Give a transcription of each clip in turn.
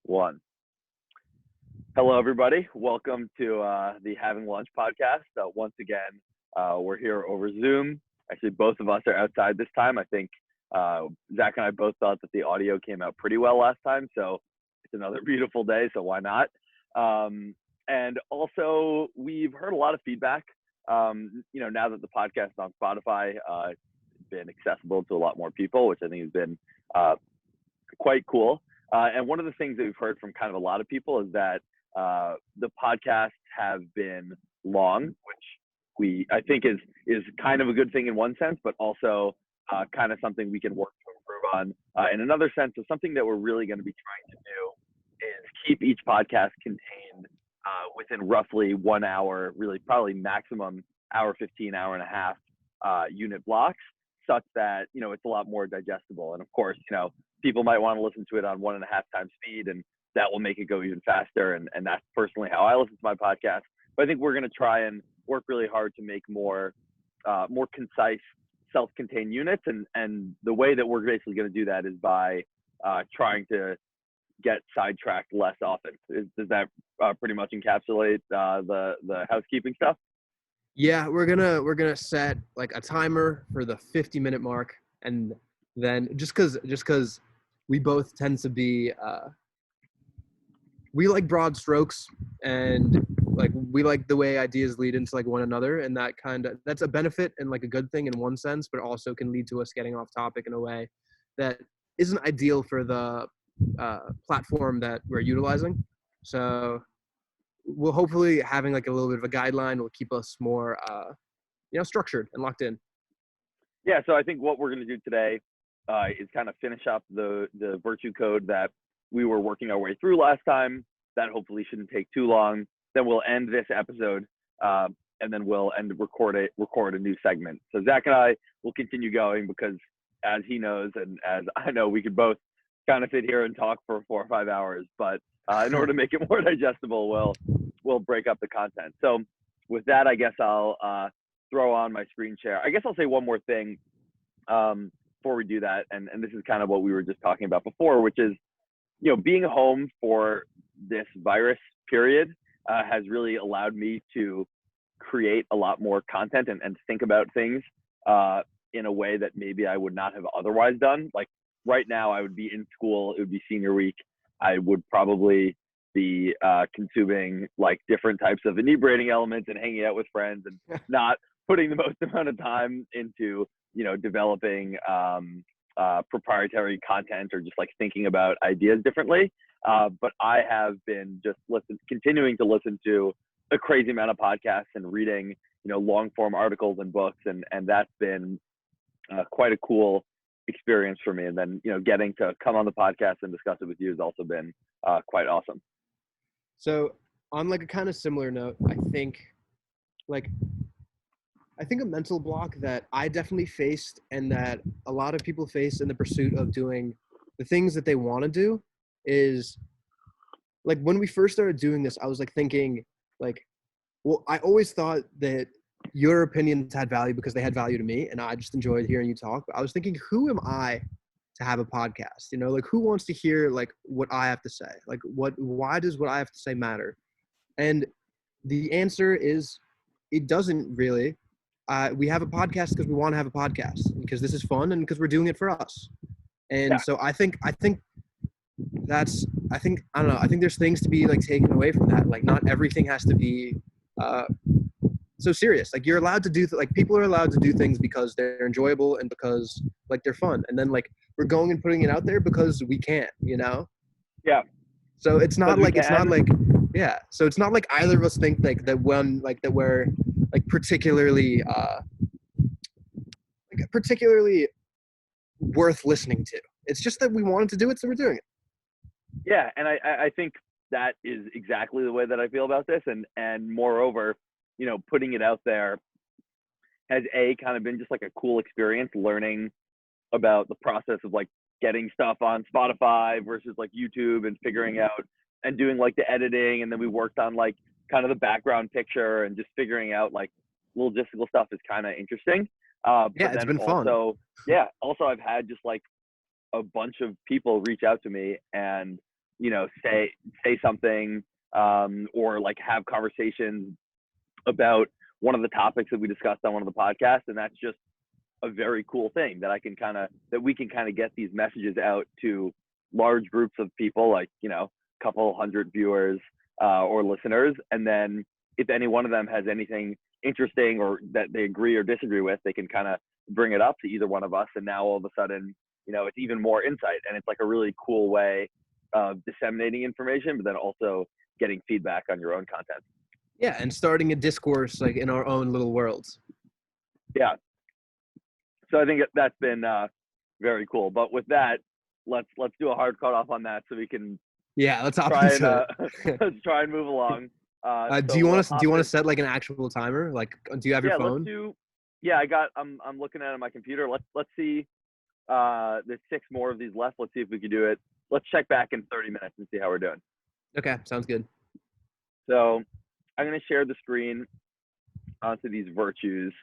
One. Hello, everybody. Welcome to the Having Lunch podcast. Once again, we're here over Zoom. Actually, both of us are outside this time. I think Zach and I both thought that the audio came out pretty well last time, so it's another beautiful day, so why not? And also, we've heard a lot of feedback. Now that the podcast is on Spotify, it's been accessible to a lot more people, which I think has been quite cool. And one of the things that we've heard from kind of a lot of people is that the podcasts have been long, which I think is kind of a good thing in one sense, but also kind of something we can work to improve on in another sense. So something that we're really going to be trying to do is keep each podcast contained within roughly 1 hour, really probably maximum hour 15, hour and a half unit blocks, such that, it's a lot more digestible. And of course, people might want to listen to it on 1.5 times speed, and that will make it go even faster. And that's personally how I listen to my podcast. But I think we're going to try and work really hard to make more concise, self-contained units. And the way that we're basically going to do that is by trying to get sidetracked less often. Does that pretty much encapsulate the housekeeping stuff? Yeah, we're gonna set like a timer for the 50-minute mark, and then just because we both tend to be we like broad strokes, and like we like the way ideas lead into like one another, and that's a benefit and like a good thing in one sense, but also can lead to us getting off topic in a way that isn't ideal for the platform that we're utilizing. So we'll hopefully having like a little bit of a guideline will keep us more structured and locked in. Yeah, so I think what we're going to do today is kind of finish up the virtue code that we were working our way through last time. That hopefully shouldn't take too long. Then we'll end this episode, and then we'll record a new segment. So Zach and I will continue going because, as he knows and as I know, we could both kind of sit here and talk for 4 or 5 hours. But in order to make it more digestible, we'll break up the content. So with that, I guess I'll throw on my screen share. I guess I'll say one more thing before we do that, and this is kind of what we were just talking about before, which is, being home for this virus period has really allowed me to create a lot more content and think about things in a way that maybe I would not have otherwise done. Like right now, I would be in school, it would be senior week. I would probably be consuming like different types of inebriating elements and hanging out with friends and not putting the most amount of time into, developing proprietary content or just like thinking about ideas differently. But I have been just continuing to listen to a crazy amount of podcasts and reading, long form articles and books. And that's been quite a cool experience for me. And then, getting to come on the podcast and discuss it with you has also been quite awesome. So on like a kind of similar note, I think a mental block that I definitely faced and that a lot of people face in the pursuit of doing the things that they want to do is like when we first started doing this, I was like thinking like, well, I always thought that your opinions had value because they had value to me and I just enjoyed hearing you talk. But I was thinking, who am I to have a podcast? Like who wants to hear like what I have to say? Like why does what I have to say matter? And the answer is it doesn't really. We have a podcast because we want to have a podcast, because this is fun and because we're doing it for us. And Yeah. so I think I don't know. I think there's things to be like taken away from that. Like not everything has to be so serious. Like you're allowed to do people are allowed to do things because they're enjoyable and because like they're fun. And then like we're going and putting it out there because we can, Yeah. So it's not like yeah. So it's not like either of us think like that one like that we're like particularly worth listening to. It's just that we wanted to do it, so we're doing it. Yeah, and I think that is exactly the way that I feel about this, and moreover, putting it out there has kind of been just like a cool experience, learning about the process of like getting stuff on Spotify versus like YouTube and figuring out and doing like the editing, and then we worked on like kind of the background picture and just figuring out like logistical stuff is kind of interesting. Yeah, it's been fun. Also I've had just like a bunch of people reach out to me and say something, or like have conversations about one of the topics that we discussed on one of the podcasts, and that's just a very cool thing that we can kind of get these messages out to large groups of people, like a couple hundred viewers or listeners, and then if any one of them has anything interesting or that they agree or disagree with, they can kind of bring it up to either one of us, and now all of a sudden, it's even more insight, and it's like a really cool way of disseminating information, but then also getting feedback on your own content. Yeah, and starting a discourse like in our own little worlds. Yeah. So I think that's been very cool. But with that, let's do a hard cut off on that so we can let's hop try into and let's try and move along. do you want to set like an actual timer? Like, do you have your phone? Let's do. Yeah, I'm looking at it on my computer. Let's see. There's 6 more of these left. Let's see if we can do it. Let's check back in 30 minutes and see how we're doing. Okay, sounds good. So I'm going to share the screen onto these virtues.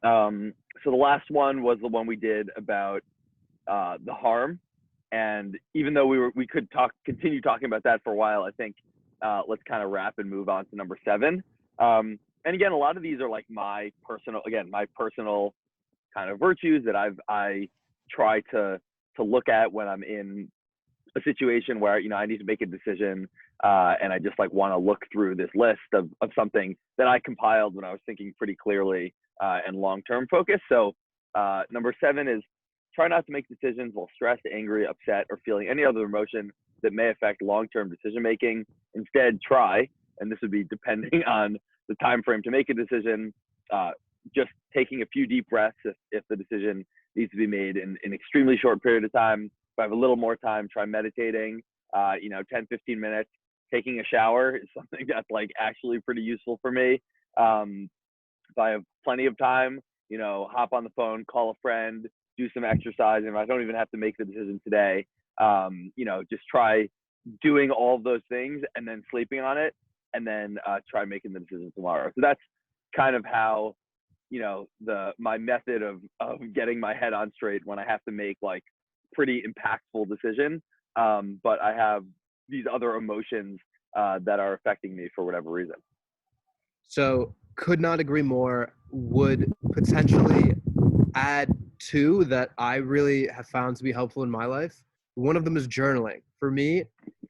So the last one was the one we did about the harm, and even though we could continue talking about that for a while, I think let's kind of wrap and move on to number 7. And again, a lot of these are like my personal kind of virtues that I try to look at when I'm in a situation where I need to make a decision, and I just like want to look through this list of something that I compiled when I was thinking pretty clearly and long-term focus. So number 7 is try not to make decisions while stressed, angry, upset, or feeling any other emotion that may affect long-term decision making. Instead, try, and this would be depending on the time frame to make a decision, just taking a few deep breaths if the decision needs to be made in an extremely short period of time. If I have a little more time, try meditating, 10, 15 minutes. Taking a shower is something that's like actually pretty useful for me. If I have plenty of time, hop on the phone, call a friend, do some exercise, and I don't even have to make the decision today. Just try doing all of those things and then sleeping on it, and then try making the decision tomorrow. So that's kind of how, my method of getting my head on straight when I have to make like pretty impactful decision. But I have these other emotions that are affecting me for whatever reason. So could not agree more. Would potentially add 2 that I really have found to be helpful in my life. One of them is journaling. For me,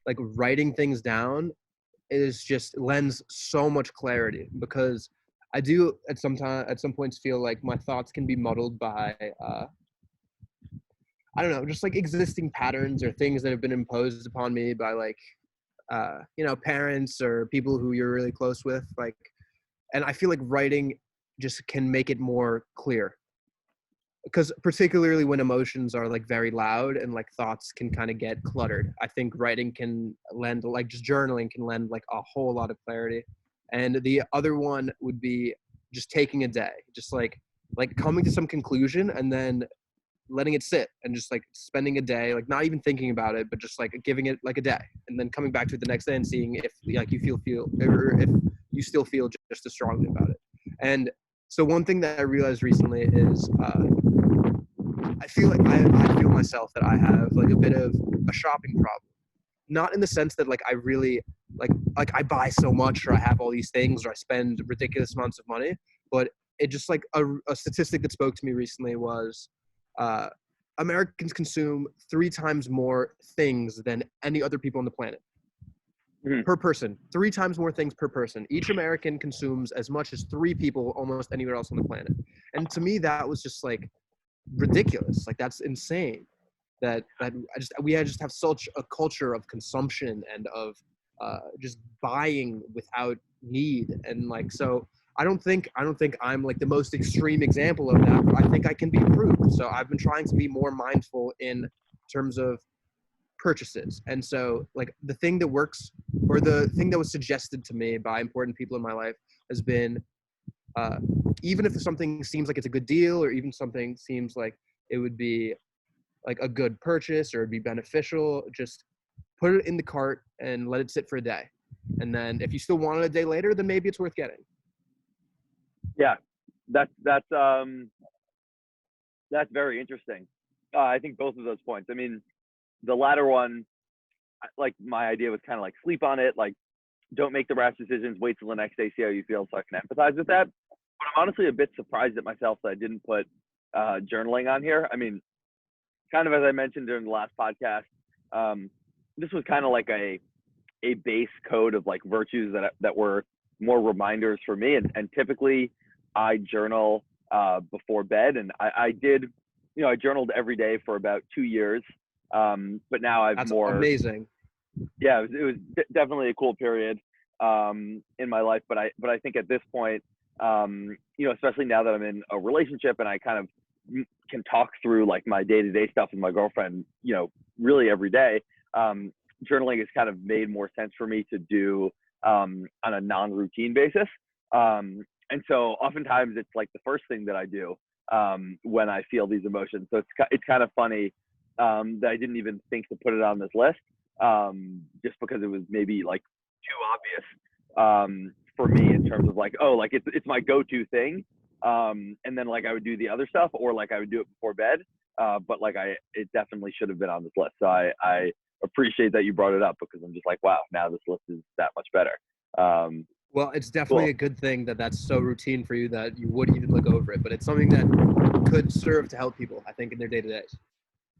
like writing things down is just lends so much clarity, because I do at some points feel like my thoughts can be muddled by I don't know, just like existing patterns or things that have been imposed upon me by like parents or people who you're really close with, like, and I feel like writing just can make it more clear, because particularly when emotions are like very loud and like thoughts can kind of get cluttered, I think writing can lend, like just journaling can lend like a whole lot of clarity. And the other one would be just taking a day, just like coming to some conclusion and then letting it sit and just like spending a day, like not even thinking about it, but just like giving it like a day, and then coming back to it the next day and seeing if like you feel or if you still feel just as strongly about it. And so one thing that I realized recently is I feel like I feel myself that I have like a bit of a shopping problem. Not in the sense that like I really like I buy so much or I have all these things or I spend ridiculous amounts of money, but it just like a statistic that spoke to me recently was Americans consume 3 times more things than any other people on the planet. Mm-hmm. Per person, 3 times more things per person. Each American consumes as much as 3 people almost anywhere else on the planet. And to me, that was just like ridiculous. Like that's insane. That we just have such a culture of consumption and of just buying without need, and like so. I don't think I'm like the most extreme example of that, but I think I can be improved. So I've been trying to be more mindful in terms of purchases. And so like the thing that works, or the thing that was suggested to me by important people in my life, has been even if something seems like it's a good deal, or even something seems like it would be like a good purchase or it'd be beneficial, just put it in the cart and let it sit for a day. And then if you still want it a day later, then maybe it's worth getting. Yeah, that's very interesting. I think both of those points. I mean, the latter one, like my idea was kind of like sleep on it, like don't make the rash decisions, wait till the next day, see how you feel, so I can empathize with that. But I'm honestly a bit surprised at myself that I didn't put journaling on here. I mean, kind of as I mentioned during the last podcast, um, this was kind of like a base code of like virtues that were more reminders for me. And typically I journal before bed, and I did, I journaled every day for about 2 years. But now I've That's more, amazing. yeah, it was definitely a cool period in my life. But I think at this point, especially now that I'm in a relationship and I kind of can talk through like my day-to-day stuff with my girlfriend, really every day. Journaling has kind of made more sense for me to do on a non-routine basis. And so oftentimes it's like the first thing that I do when I feel these emotions. So it's kind of funny that I didn't even think to put it on this list just because it was maybe like too obvious for me in terms of like, oh, like it's my go-to thing. And then like I would do the other stuff, or like I would do it before bed. But like it definitely should have been on this list. So I appreciate that you brought it up, because I'm just like, wow, now this list is that much better. Well, it's definitely Cool. a good thing that that's so routine for you that you would even look over it, but it's something that could serve to help people, I think, in their day-to-days.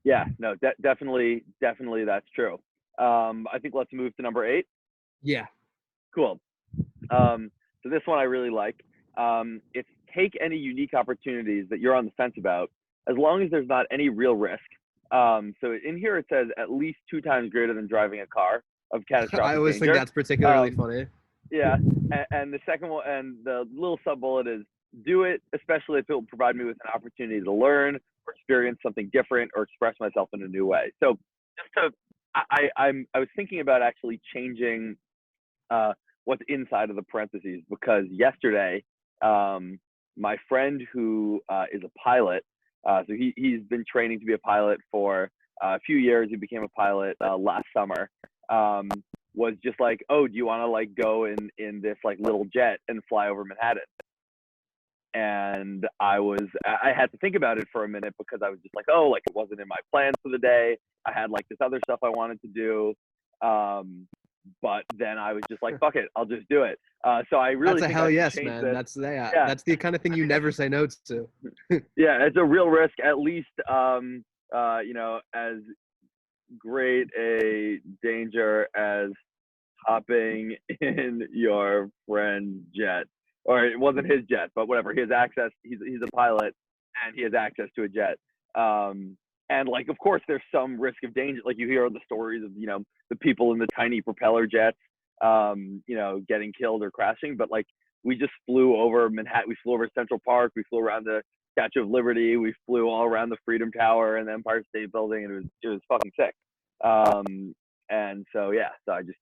Yeah, no, definitely that's true. I think let's move to number 8. Yeah. Cool. So this one I really like. It's take any unique opportunities that you're on the fence about, as long as there's not any real risk. So in here it says at least 2 times greater than driving a car of I catastrophic always think danger. that's particularly funny. Yeah, and the second one, and the little sub bullet is do it, especially if it will provide me with an opportunity to learn or experience something different or express myself in a new way. So just to, I was thinking about actually changing what's inside of the parentheses, because yesterday, my friend who is a pilot, so he's been training to be a pilot for a few years. He became a pilot last summer. Was just like, oh, do you want to like go in this like little jet and fly over Manhattan? And I had to think about it for a minute, because I was just like, oh, like it wasn't in my plans for the day. I had like this other stuff I wanted to do. But then I was just like, fuck it, I'll just do it. So I really That's a think I hell should yes, change man. this. That's Yeah, that's the kind of thing you never say no to. yeah, it's a real risk. At least, as great a danger as hopping in your friend's jet, or it wasn't his jet, but whatever. He has access. He's a pilot, and he has access to a jet. And like, of course, there's some risk of danger. Like you hear the stories of the people in the tiny propeller jets, getting killed or crashing. But like, we just flew over Manhattan. We flew over Central Park. We flew around the Statue of Liberty. We flew all around the Freedom Tower and the Empire State Building, and it was fucking sick. And so yeah, so I just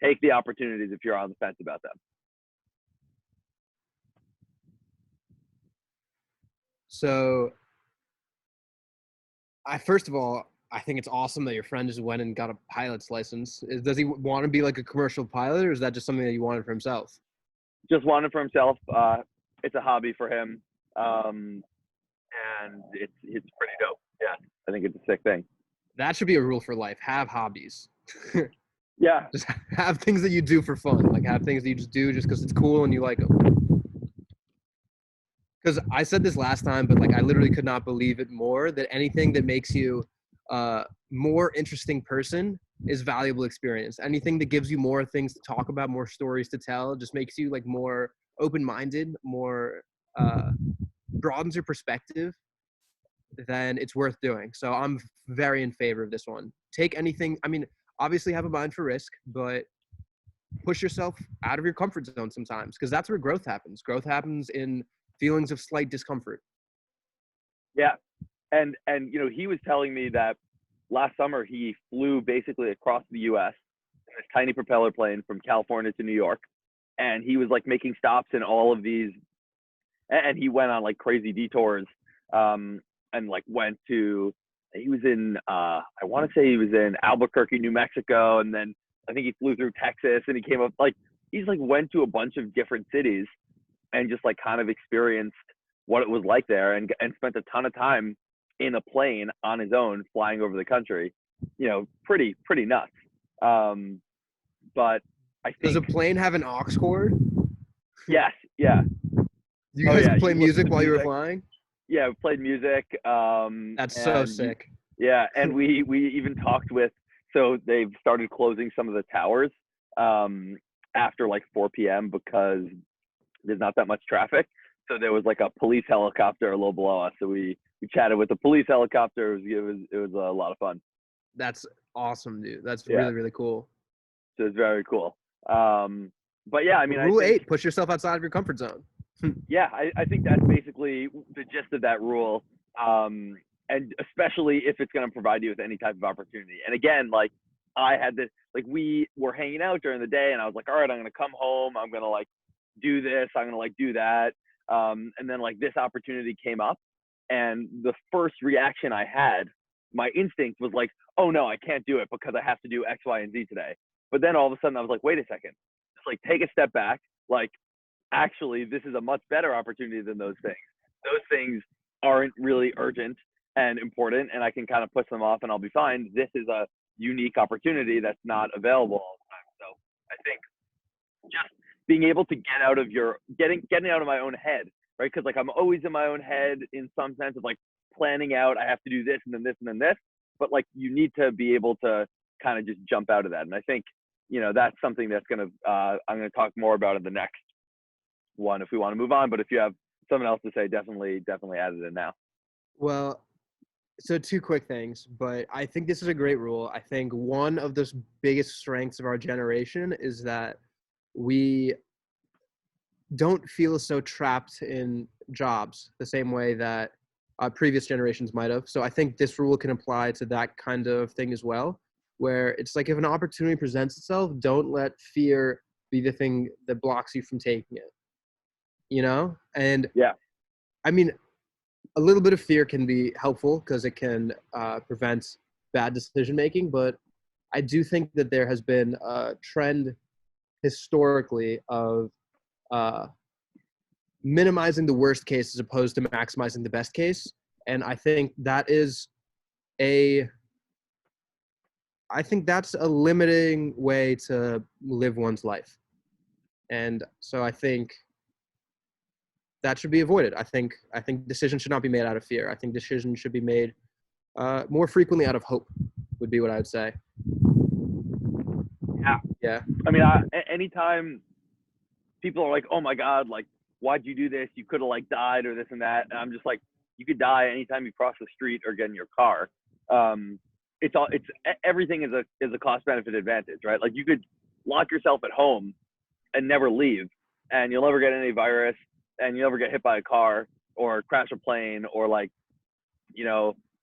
take the opportunities if you're on the fence about them. So, first of all, I think it's awesome that your friend just went and got a pilot's license. Does he want to be like a commercial pilot, or is that just something that he wanted for himself? Just wanted for himself. It's a hobby for him, and it's pretty dope. Yeah, I think it's a sick thing. That should be a rule for life. Have hobbies. Yeah, Just have things that you do for fun. Like have things that you just do just because it's cool and you like them. Because I said this last time, but like I literally could not believe it more, that anything that makes you a more interesting person is valuable experience. Anything that gives you more things to talk about, more stories to tell, just makes you like more open-minded, more broadens your perspective, then it's worth doing. So I'm very in favor of this one. Take anything. I mean, obviously have a mind for risk, but push yourself out of your comfort zone sometimes, because that's where growth happens. Growth happens in feelings of slight discomfort. yeah, and he was telling me that last summer he flew basically across the U.S. in this tiny propeller plane from California to New York, and he was like making stops in all of these, and he went on like crazy detours, and like went to, he was in I want to say he was in Albuquerque, New Mexico, and then I think he flew through Texas, and he came up like he's like went to a bunch of different cities and just like kind of experienced what it was like there, and spent a ton of time in a plane on his own flying over the country. Pretty nuts. But I Does a think plane have an aux cord? yes, yeah, You oh guys yeah. play You listen music to while you were music. flying? Yeah, we played music. That's so And sick. yeah, and we even talked with. So they've started closing some of the towers after like 4 p.m. because there's not that much traffic. So there was like a police helicopter a little below us. So we chatted with the police helicopter. It was a lot of fun. That's awesome, dude. That's Yeah, really, really cool. so it's very cool. But yeah, I mean, I Rule think 8, push yourself outside of your comfort zone. yeah, I think that's basically the gist of that rule. And especially if it's going to provide you with any type of opportunity. And again, like I had this, like we were hanging out during the day, and I was like, all right, I'm going to come home. I'm going to like do this. I'm going to like do that. And then like this opportunity came up, and the first reaction I had, my instinct was like, oh no, I can't do it because I have to do X, Y, and Z today. But then all of a sudden I was like, wait a second, just like take a step back, like actually this is a much better opportunity than those things. Those things aren't really urgent and important, and I can kind of push them off and I'll be fine. This is a unique opportunity that's not available all the time. So I think just being able to get out of your getting out of my own head, right? Because like I'm always in my own head in some sense of like planning out. I have to do this and then this and then this, but like you need to be able to kind of just jump out of that. And I think that's something that's gonna I'm gonna talk more about in the next one if we want to move on. But if you have something else to say, definitely add it in now. Well, so two quick things, but I think this is a great rule. I think one of the biggest strengths of our generation is that we don't feel so trapped in jobs the same way that previous generations might have. So I think this rule can apply to that kind of thing as well, where it's like if an opportunity presents itself, don't let fear be the thing that blocks you from taking it. And Yeah, I mean, a little bit of fear can be helpful because it can prevent bad decision making, but I do think that there has been a trend historically of uh, minimizing the worst case as opposed to maximizing the best case. And I think that's a limiting way to live one's life. And so I think that should be avoided. I think decisions should not be made out of fear. I think decisions should be made more frequently out of hope would be what I would say. yeah. Yeah. I mean, anytime people are like, "Oh my God, like, why'd you do this? You could have like died or this and that," and I'm just like, "You could die anytime you cross the street or get in your car." It's everything is a cost benefit advantage, right? Like you could lock yourself at home and never leave, and you'll never get any virus, and you'll never get hit by a car or crash a plane or like,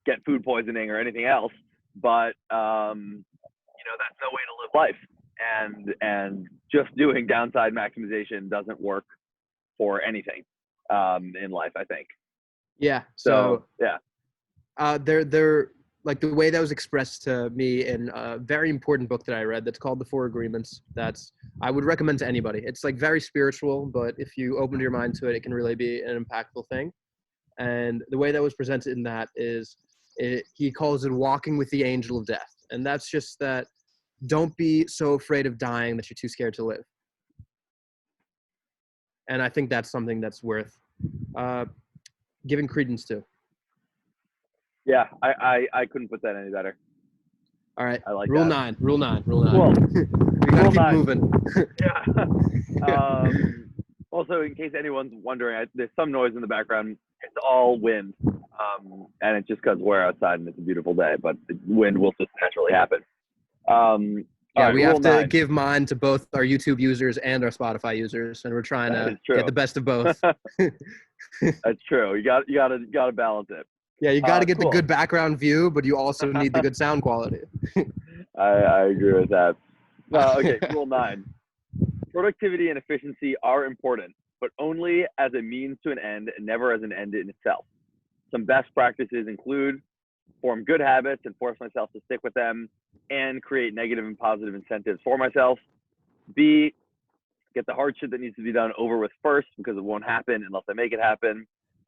get food poisoning or anything else. But that's no way to live life. And just doing downside maximization doesn't work for anything in life, I think. Yeah. So So yeah, they're like the way that was expressed to me in a very important book that I read that's called The Four Agreements. I would recommend to anybody. It's like very spiritual, but if you open your mind to it, it can really be an impactful thing. And the way that was presented in that is he calls it walking with the angel of death. And that's just that don't be so afraid of dying that you're too scared to live. And I think that's something that's worth giving credence to. yeah, I couldn't put that any better. All right. I like Rule that. 9. Rule 9. Rule 9. Cool. We gotta Rule keep 9. moving. Yeah. Also, in case anyone's wondering, there's some noise in the background. It's all wind, and it's just because we're outside and it's a beautiful day. But the wind will just naturally happen. Yeah, Right, we rule have to 9. give mine to both our YouTube users and our Spotify users, and we're trying That to is true. get the best of both. That's true. You gotta balance it. Yeah, you got to get Cool. the good background view, but you also need the good sound quality. I agree with that. Okay, rule 9. Productivity and efficiency are important, but only as a means to an end and never as an end in itself. Some best practices include form good habits and force myself to stick with them, and create negative and positive incentives for myself. B, get the hard shit that needs to be done over with first because it won't happen unless I make it happen.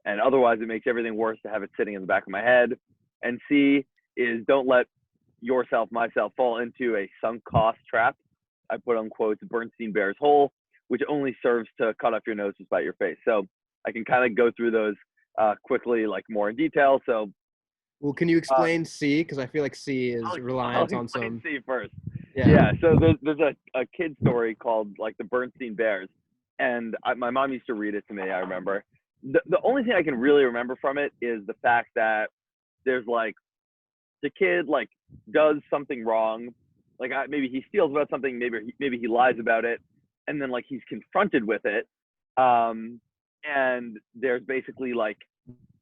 And otherwise, it makes everything worse to have it sitting in the back of my head. And C is don't let yourself, myself, fall into a sunk cost trap. I put on quotes Bernstein Bears hole, which only serves to cut off your nose to spite your face. So I can kind of go through those quickly, like more in detail. So Well, can you explain C? Because I feel like C is I'll reliant on explain some. C first. Yeah. Yeah, so there's a kid story called like the Bernstein Bears, and my mom used to read it to me. I remember. The only thing I can really remember from it is the fact that there's like the kid like does something wrong, like maybe he steals about something, maybe he lies about it, and then like he's confronted with it, and there's basically like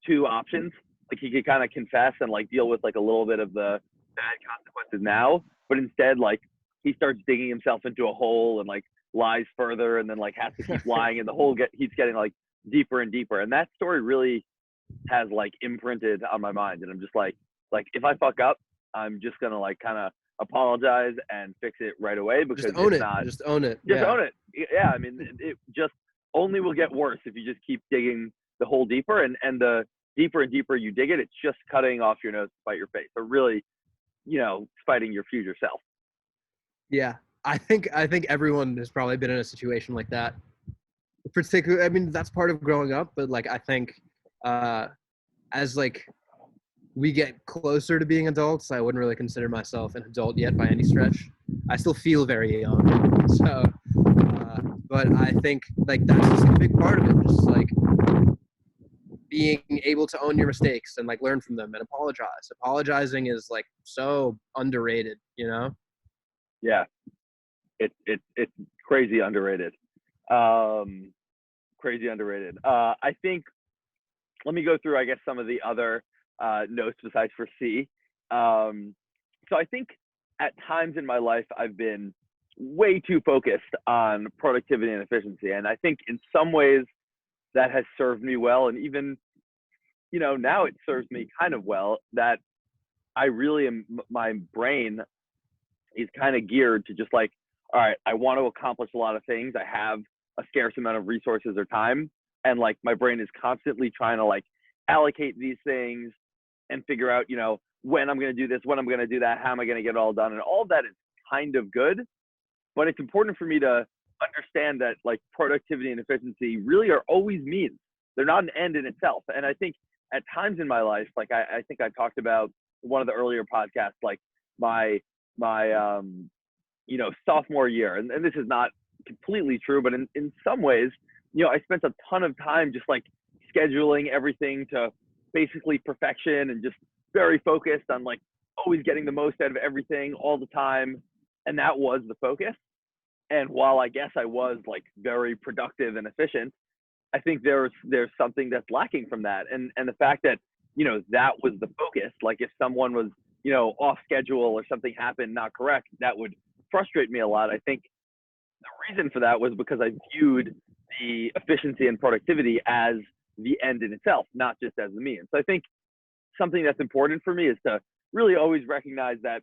two options. Like he could kind of confess and like deal with like a little bit of the bad consequences now, but instead like he starts digging himself into a hole and like lies further, and then like has to keep lying, and the hole keeps getting like deeper and deeper. And that story really has like imprinted on my mind, and I'm just like if I fuck up, I'm just gonna like kind of apologize and fix it right away, because Just own if it. not, Just own it. just Yeah. own it. Yeah, I mean, it just only will get worse if you just keep digging the hole deeper, and the deeper and deeper you dig it, it's just cutting off your nose to spite your face. So really, spiting your future self. Yeah. I think everyone has probably been in a situation like that. Particularly, I mean, that's part of growing up, but like I think as like we get closer to being adults, I wouldn't really consider myself an adult yet by any stretch. I still feel very young. So but I think like that's just a big part of it. Just like being able to own your mistakes and like learn from them and apologize. Apologizing is like so underrated, you know? Yeah, it's crazy underrated. Crazy underrated. I think, let me go through, I guess, some of the other notes besides for C. So I think at times in my life I've been way too focused on productivity and efficiency, and I think in some ways that has served me well, and even now it serves me kind of well, that I really am, my brain is kind of geared to just like, all right, I want to accomplish a lot of things. I have a scarce amount of resources or time, and like my brain is constantly trying to like allocate these things and figure out, when I'm going to do this, when I'm going to do that, how am I going to get it all done, and all of that is kind of good. But it's important for me to understand that like productivity and efficiency really are always means. They're not an end in itself. And I think at times in my life, like I think I talked about one of the earlier podcasts, like my sophomore year, and this is not completely true, but in some ways, I spent a ton of time just like scheduling everything to basically perfection, and just very focused on like always getting the most out of everything all the time. And that was the focus. And while I guess I was like very productive and efficient, I think there's something that's lacking from that. And the fact that, that was the focus, like if someone was, off schedule or something happened not correct, that would frustrate me a lot. I think the reason for that was because I viewed the efficiency and productivity as the end in itself, not just as the means. So I think something that's important for me is to really always recognize that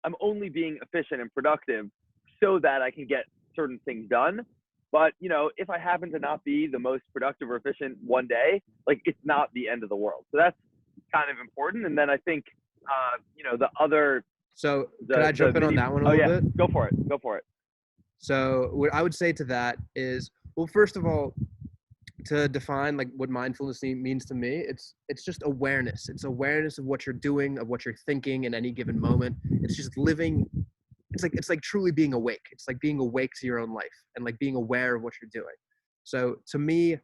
I'm only being efficient and productive so that I can get certain things done. But, if I happen to not be the most productive or efficient one day, like it's not the end of the world. So that's kind of important. And then I think, the other. So could I jump in on that one a little bit? Go for it. Go for it. So what I would say to that is, well, first of all, to define like what mindfulness means to me, it's just awareness. It's awareness of what you're doing, of what you're thinking in any given moment. It's just living. It's like truly being awake. It's like being awake to your own life and like being aware of what you're doing. So to me,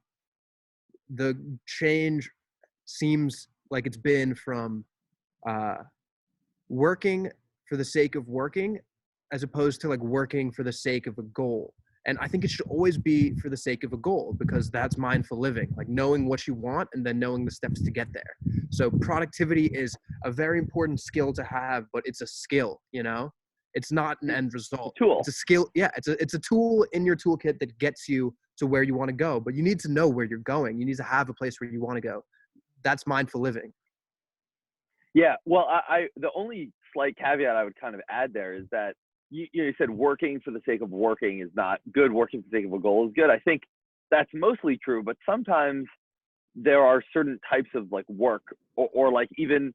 the change seems like it's been from working for the sake of working, as opposed to like working for the sake of a goal. And I think it should always be for the sake of a goal, because that's mindful living, like knowing what you want and then knowing the steps to get there. So productivity is a very important skill to have, but it's a skill, it's not an end result. Tool. It's a skill. Yeah. It's a tool in your toolkit that gets you to where you want to go, but you need to know where you're going. You need to have a place where you want to go. That's mindful living. Yeah. Well, I the only slight caveat I would kind of add there is that you said working for the sake of working is not good. Working for the sake of a goal is good. I think that's mostly true, but sometimes there are certain types of like work or like even,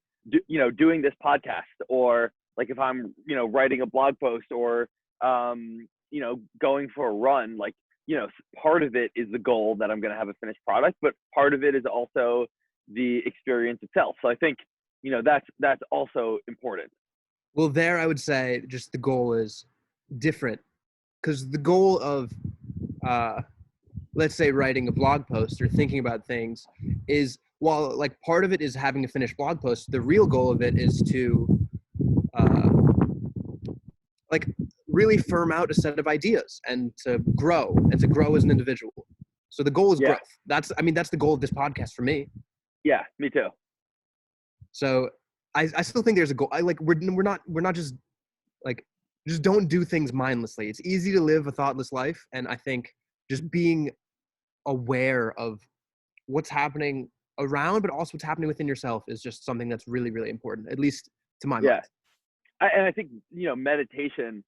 doing this podcast or Like if I'm, writing a blog post or, going for a run, like, part of it is the goal that I'm going to have a finished product, but part of it is also the experience itself. So I think, that's also important. Well, there I would say just the goal is different because the goal of, uh, let's say, writing a blog post or thinking about things is, while like part of it is having a finished blog post, the real goal of it is to uh, like really firm out a set of ideas and to grow as an individual. So the goal is Yeah. growth. That's the goal of this podcast for me. Yeah, me too. So I still think there's a goal. We're not just like, just don't do things mindlessly. It's easy to live a thoughtless life, and I think just being aware of what's happening around, but also what's happening within yourself is just something that's really, really important, at least to my Yeah. mind. And I think, meditation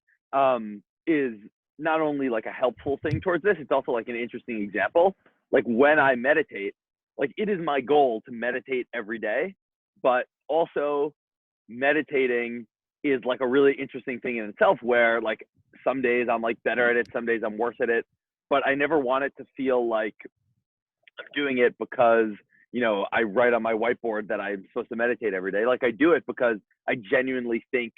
is not only like a helpful thing towards this, it's also like an interesting example. Like when I meditate, like it is my goal to meditate every day, but also meditating is like a really interesting thing in itself where like some days I'm like better at it, some days I'm worse at it, but I never want it to feel like I'm doing it because, I write on my whiteboard that I'm supposed to meditate every day. Like I do it because I genuinely think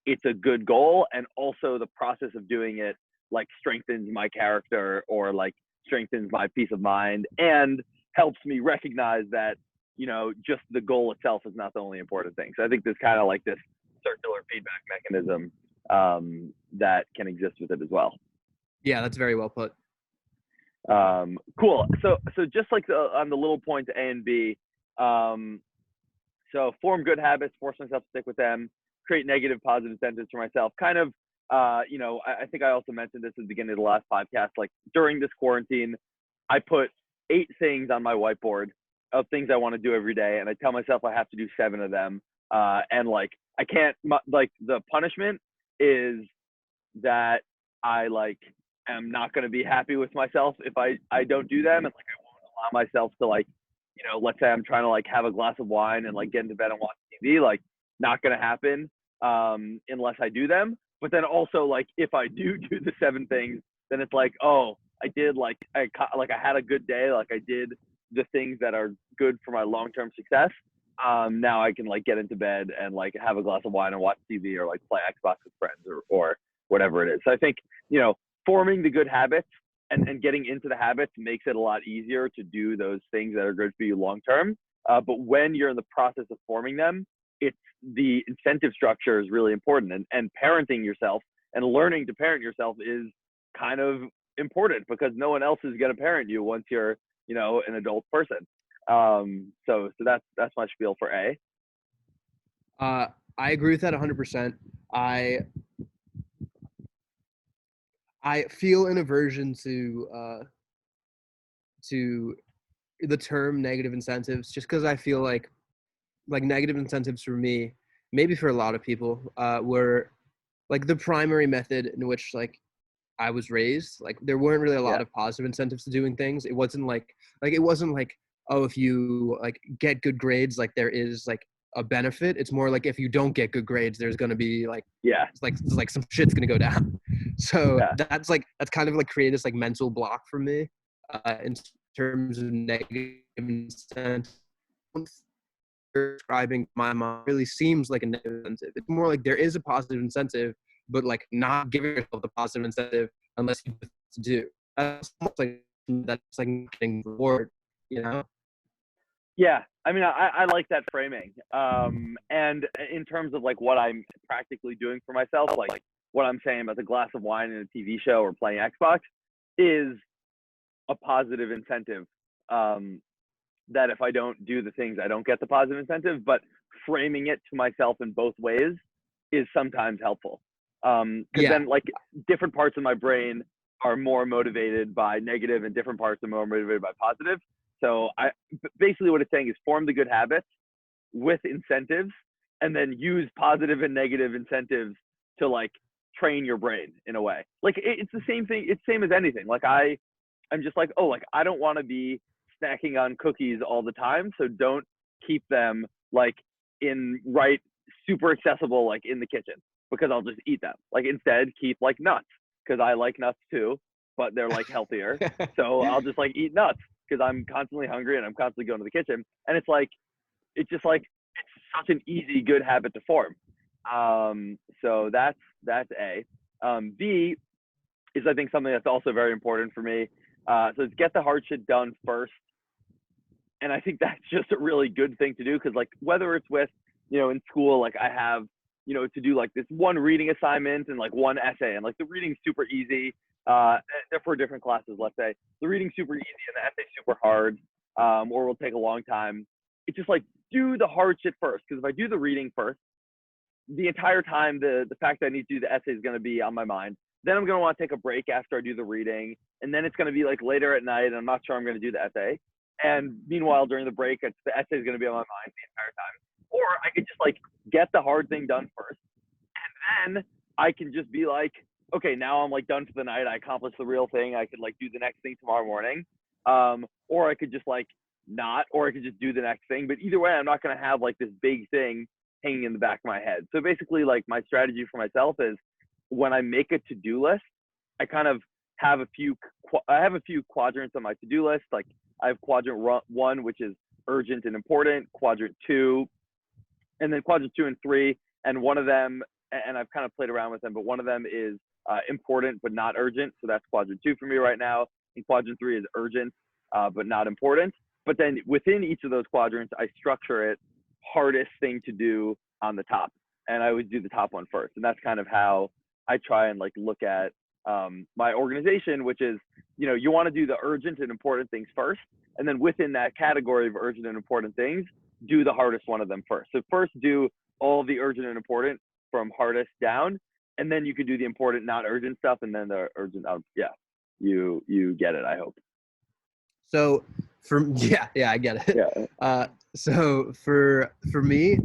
it's a good goal. And also the process of doing it like strengthens my character or like strengthens my peace of mind and helps me recognize that, just the goal itself is not the only important thing. So I think there's kind of like this circular feedback mechanism that can exist with it as well. Yeah, that's very well put. Cool. So just like on the little points A and B, so form good habits, force myself to stick with them, create negative, positive incentives for myself. Kind of, I think I also mentioned this at the beginning of the last podcast. Like during this quarantine, I put 8 things on my whiteboard of things I want to do every day, and I tell myself I have to do 7 of them. And like I can't, like the punishment is that I like am not going to be happy with myself if I don't do them, and like I won't allow myself to like, let's say I'm trying to like have a glass of wine and like get into bed and watch TV, like not going to happen unless I do them. But then also like if I do the 7 things, then it's like, oh, I did like I had a good day, like I did the things that are good for my long-term success. Now I can like get into bed and like have a glass of wine and watch TV or like play Xbox with friends or whatever it is. So I think, forming the good habits and getting into the habits makes it a lot easier to do those things that are good for you long term. But when you're in the process of forming them, it's the incentive structure is really important, and parenting yourself and learning to parent yourself is kind of important because no one else is going to parent you once you're, an adult person. So that's my spiel for A. I agree with that 100%. I feel an aversion to the term negative incentives, just because I feel like negative incentives for me, maybe for a lot of people, were like the primary method in which like I was raised. Like there weren't really a lot of positive incentives to doing things. It wasn't like oh, if you like get good grades, like there is like a benefit. It's more like if you don't get good grades, there's gonna be like it's like some shit's gonna go down. So that's kind of like created this like mental block for me in terms of negative incentives. Describing my mind really seems like a negative incentive. It's more like there is a positive incentive, but like not giving yourself the positive incentive unless you have to do. That's almost like getting reward, Yeah, I mean, I like that framing. And in terms of like what I'm practically doing for myself, like what I'm saying about the glass of wine in a TV show or playing Xbox is a positive incentive. That if I don't do the things, I don't get the positive incentive, but framing it to myself in both ways is sometimes helpful. Because then like different parts of my brain are more motivated by negative and different parts are more motivated by positive. So basically what it's saying is form the good habits with incentives and then use positive and negative incentives to like train your brain in a way. Like it's the same thing. It's same as anything. Like I'm just like, oh, like I don't want to be snacking on cookies all the time. So don't keep them like in right super accessible like in the kitchen because I'll just eat them. Like instead keep like nuts because I like nuts too, but they're like healthier. So I'll just like eat nuts because I'm constantly hungry and I'm constantly going to the kitchen. And it's like it's just like it's such an easy good habit to form. So that's A. B is I think something that's also very important for me. So it's get the hard shit done first. And I think that's just a really good thing to do because like whether it's with, in school, like I have, to do like this one reading assignment and like one essay and like the reading's super easy. They're for different classes, let's say. The reading's super easy and the essay's super hard, or will take a long time. It's just like do the hard shit first because if I do the reading first, the entire time the fact that I need to do the essay is going to be on my mind. Then I'm going to want to take a break after I do the reading, and then it's going to be like later at night, and I'm not sure I'm going to do the essay. And meanwhile, during the break, the essay is going to be on my mind the entire time. Or I could just like get the hard thing done first, and then I can just be like, okay, now I'm like done for the night. I accomplished the real thing. I could like do the next thing tomorrow morning. Or I could just like not, or I could just do the next thing. But either way, I'm not going to have like this big thing hanging in the back of my head. So basically, like my strategy for myself is when I make a to-do list, I kind of have a few quadrants on my to-do list. Like I have quadrant 1, which is urgent and important, quadrant 2, and then quadrant 2 and 3. And one of them, and I've kind of played around with them, but one of them is important but not urgent. So that's quadrant 2 for me right now. And quadrant 3 is urgent but not important. But then within each of those quadrants, I structure it hardest thing to do on the top. And I always do the top one first. And that's kind of how I try and like look at my organization, which is, you want to do the urgent and important things first. And then within that category of urgent and important things, do the hardest one of them first. So first do all the urgent and important from hardest down. And then you can do the important, not urgent stuff. And then the urgent, you get it, I hope. So yeah, I get it. Yeah. So for me,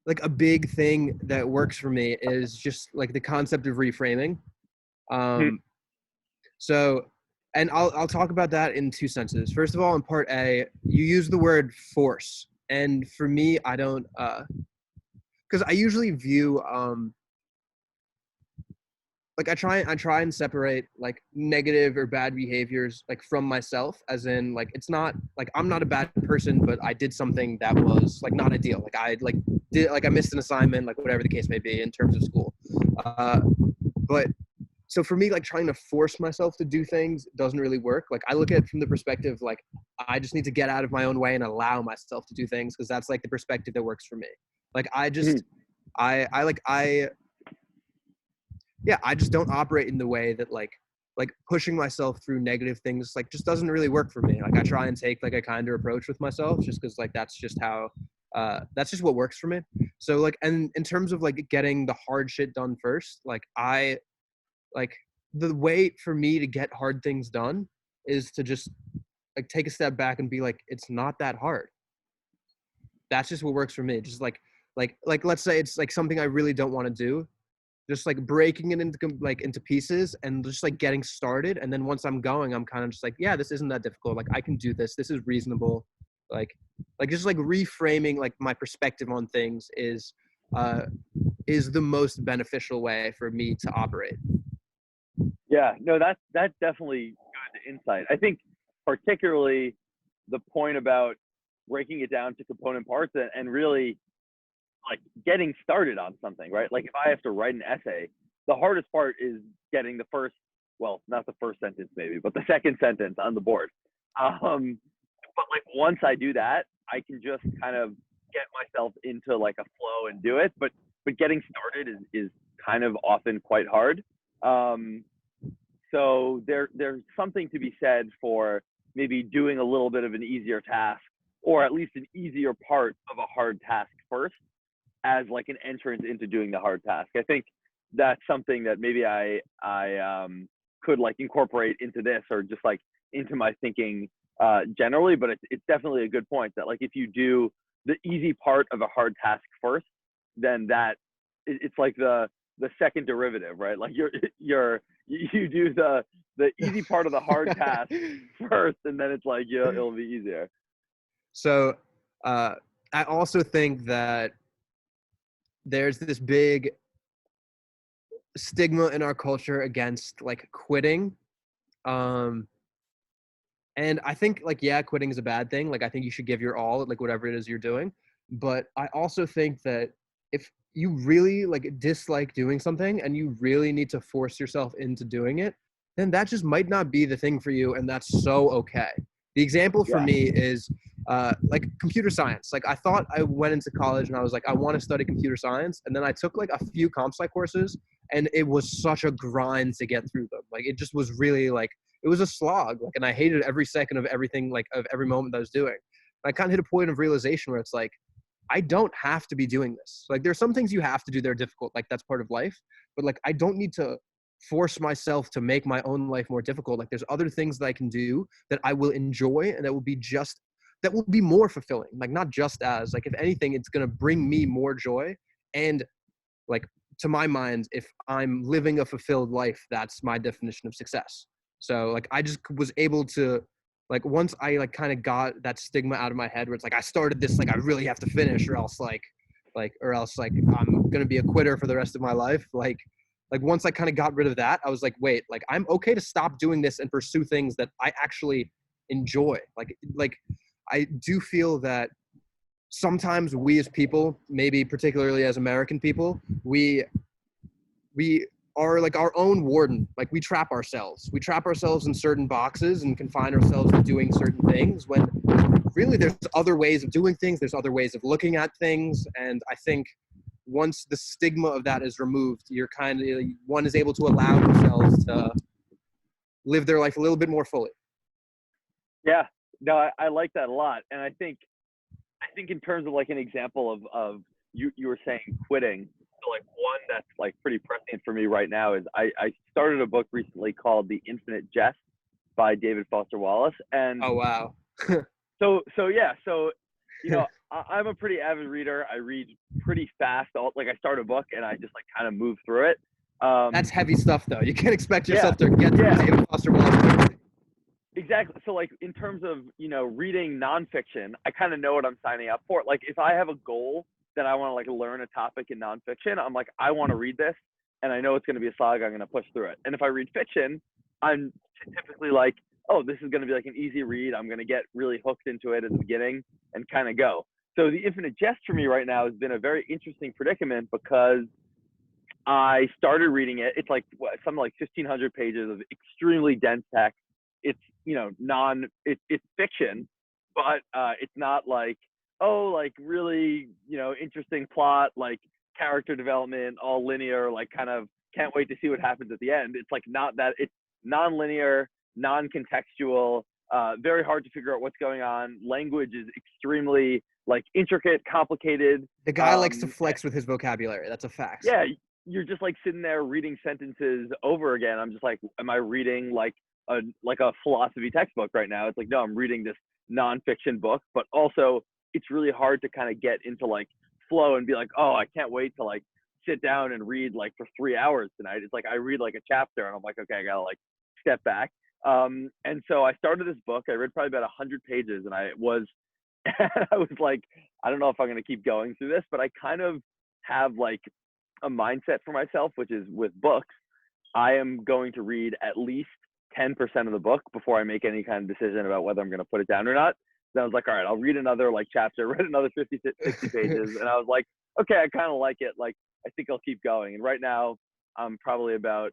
like a big thing that works for me is just like the concept of reframing. So, and I'll talk about that in two senses. First of all, in part A, you use the word force. And for me, I don't, because I usually view, like I try and separate like negative or bad behaviors like from myself, as in like it's not like I'm not a bad person, but I did something that was like not ideal. Like I missed an assignment, like whatever the case may be in terms of school. But so for me, like trying to force myself to do things doesn't really work. Like I look at it from the perspective like I just need to get out of my own way and allow myself to do things because that's like the perspective that works for me. Like I just I just don't operate in the way that like pushing myself through negative things like just doesn't really work for me. Like I try and take like a kinder approach with myself just because like that's just how that's just what works for me. So like, and in terms of like getting the hard shit done first, like the way for me to get hard things done is to just like take a step back and be like, it's not that hard. That's just what works for me. Just like let's say it's like something I really don't want to do, just like breaking it into pieces and just like getting started. And then once I'm going, I'm kind of just like, yeah, this isn't that difficult. Like I can do this. This is reasonable. Like just like reframing like my perspective on things is the most beneficial way for me to operate. Yeah, no, that's definitely good insight. I think particularly the point about breaking it down to component parts and really like getting started on something, right? Like if I have to write an essay, the hardest part is getting the first, well, not the first sentence maybe, but the second sentence on the board. But like once I do that, I can just kind of get myself into like a flow and do it. But getting started is kind of often quite hard. So there's something to be said for maybe doing a little bit of an easier task, or at least an easier part of a hard task first, as like an entrance into doing the hard task. I think that's something that maybe I could like incorporate into this or just like into my thinking generally. But it's definitely a good point that like if you do the easy part of a hard task first, then it's like the second derivative, right? Like you do the easy part of the hard task first, and then it's like it'll be easier. So I also think that there's this big stigma in our culture against like quitting. Um, and I think like, yeah, quitting is a bad thing. Like I think you should give your all at like whatever it is you're doing. But I also think that if you really like dislike doing something and you really need to force yourself into doing it, then that just might not be the thing for you, and that's so okay. The example for Yeah. me is like computer science. Like I thought I went into college and I was like, I want to study computer science, and then I took like a few comp sci courses, and it was such a grind to get through them. Like it just was really like it was a slog. Like, and I hated every second of everything, like of every moment that I was doing. And I kind of hit a point of realization where it's like, I don't have to be doing this. Like there's some things you have to do that are difficult. Like that's part of life. But like I don't need to force myself to make my own life more difficult. Like there's other things that I can do that I will enjoy and that will be more fulfilling. Like not just as like if anything, it's gonna bring me more joy. And like to my mind, if I'm living a fulfilled life, that's my definition of success. So like I just was able to like once I like kind of got that stigma out of my head where it's like I started this like I really have to finish or else like I'm gonna be a quitter for the rest of my life. Like once I kind of got rid of that, I was like, wait, like I'm okay to stop doing this and pursue things that I actually enjoy. Like I do feel that sometimes we as people, maybe particularly as American people, we are like our own warden. Like we trap ourselves. We trap ourselves in certain boxes and confine ourselves to doing certain things when really there's other ways of doing things. There's other ways of looking at things. And I think once the stigma of that is removed, you're kind of one is able to allow themselves to live their life a little bit more fully. Yeah. No, I like that a lot. And I think in terms of like an example of you were saying quitting. So like one that's like pretty prescient for me right now is I started a book recently called The Infinite Jest by David Foster Wallace. And Oh wow. so yeah, so you know, I'm a pretty avid reader. I read pretty fast. Like I start a book and I just like kind of move through it. That's heavy stuff though. You can't expect Yeah, yourself to get through yeah, David Foster Wallace. exactly. So like in terms of, you know, reading nonfiction, I kind of know what I'm signing up for. Like if I have a goal that I want to like learn a topic in nonfiction, I'm like, I want to read this and I know it's going to be a slog. I'm going to push through it. And if I read fiction, I'm typically like, oh, this is going to be like an easy read. I'm going to get really hooked into it at the beginning and kind of go. So The Infinite Jest for me right now has been a very interesting predicament because I started reading it. It's like something like 1,500 pages of extremely dense text. It's, you know, it's fiction, but it's not like, oh, like really, you know, interesting plot, like character development, all linear, like kind of can't wait to see what happens at the end. It's like not that. It's non-linear, non-contextual, very hard to figure out what's going on. Language is extremely like intricate, complicated. The guy likes to flex with his vocabulary. That's a fact. Yeah, you're just like sitting there reading sentences over again. I'm just like, am I reading like a philosophy textbook right now? It's like, no, I'm reading this nonfiction book, but also it's really hard to kind of get into like flow and be like, oh, I can't wait to like sit down and read like for 3 hours tonight. It's like I read like a chapter and I'm like, okay, I gotta like step back. And so I started this book. I read probably about 100 pages, and I was like, I don't know if I'm gonna keep going through this, but I kind of have like a mindset for myself, which is with books, I am going to read at least 10% of the book before I make any kind of decision about whether I'm going to put it down or not. Then I was like, all right, I'll read another like chapter, read another 50, 60 pages. And I was like, okay, I kind of like it. Like, I think I'll keep going. And right now I'm probably about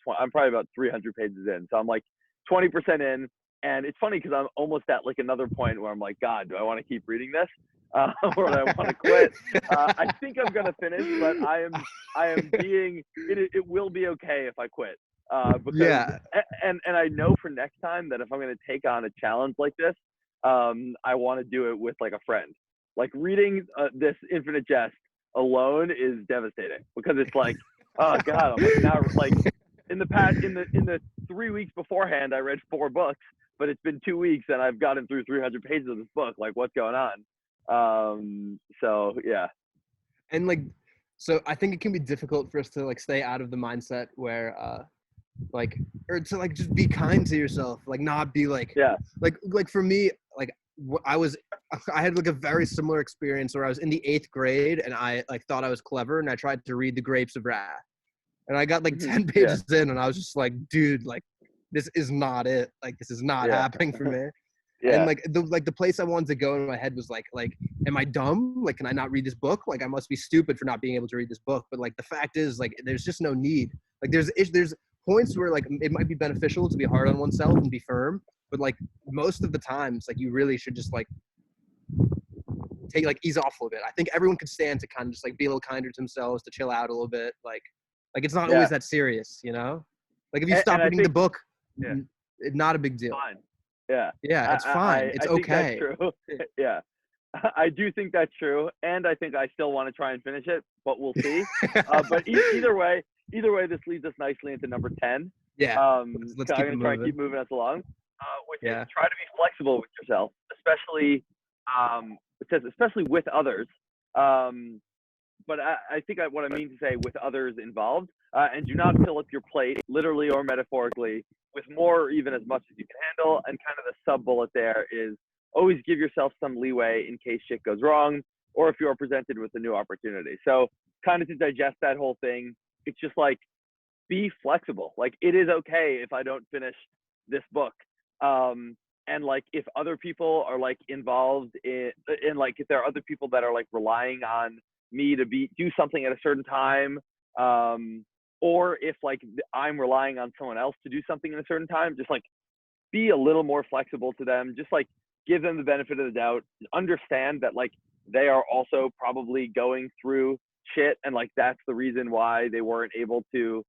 300 pages in. So I'm like 20% in. And it's funny because I'm almost at like another point where I'm like, God, do I want to keep reading this? Or do I want to quit? I think I'm gonna finish, but I am being it will be okay if I quit. Because Yeah. and I know for next time that if I'm gonna take on a challenge like this, I want to do it with like a friend. Like reading this Infinite Jest alone is devastating because it's like, oh God, I'm like now like in the 3 weeks beforehand I read 4 books, but it's been 2 weeks and I've gotten through 300 pages of this book. Like what's going on? So yeah. And like so I think it can be difficult for us to like stay out of the mindset where like or to like just be kind to yourself, like not be like Yeah. like for me, like I was I had like a very similar experience where I was in the 8th grade and I like thought I was clever and I tried to read The Grapes of Wrath. And I got like Mhm. 10 Yeah, pages in and I was just like, dude, like this is not it. Like this is not yeah, happening for me. And yeah, the place I wanted to go in my head was like, am I dumb? Like, can I not read this book? Like, I must be stupid for not being able to read this book. But like, the fact is, like, there's just no need. Like, there's points where like it might be beneficial to be hard on oneself and be firm. But like most of the times, like you really should just like take like ease off a little bit. I think everyone could stand to kind of just like be a little kinder to themselves, to chill out a little bit. Like it's not yeah. always that serious, you know. Like if you stop And I reading the think, book, yeah, not a big deal. fine. Yeah, Yeah, it's fine. It's I think that's okay. true. Yeah, I do think that's true, and I think I still want to try and finish it, but we'll see. But either way, this leads us nicely into number 10. Yeah, let's I'm keep going it to try and moving. keep moving us along, which is Yeah, try to be flexible with yourself, especially it says especially with others. Um, but I think what I mean to say with others involved, and do not fill up your plate, literally or metaphorically, with more or even as much as you can handle. And kind of the sub bullet there is always give yourself some leeway in case shit goes wrong, or if you are presented with a new opportunity. So kind of to digest that whole thing, it's just like be flexible. Like it is okay if I don't finish this book. And like if other people are like involved in like if there are other people that are like relying on me to do something at a certain time, or if like I'm relying on someone else to do something in a certain time, just like be a little more flexible to them. Just like give them the benefit of the doubt. Understand that like they are also probably going through shit, and like that's the reason why they weren't able to,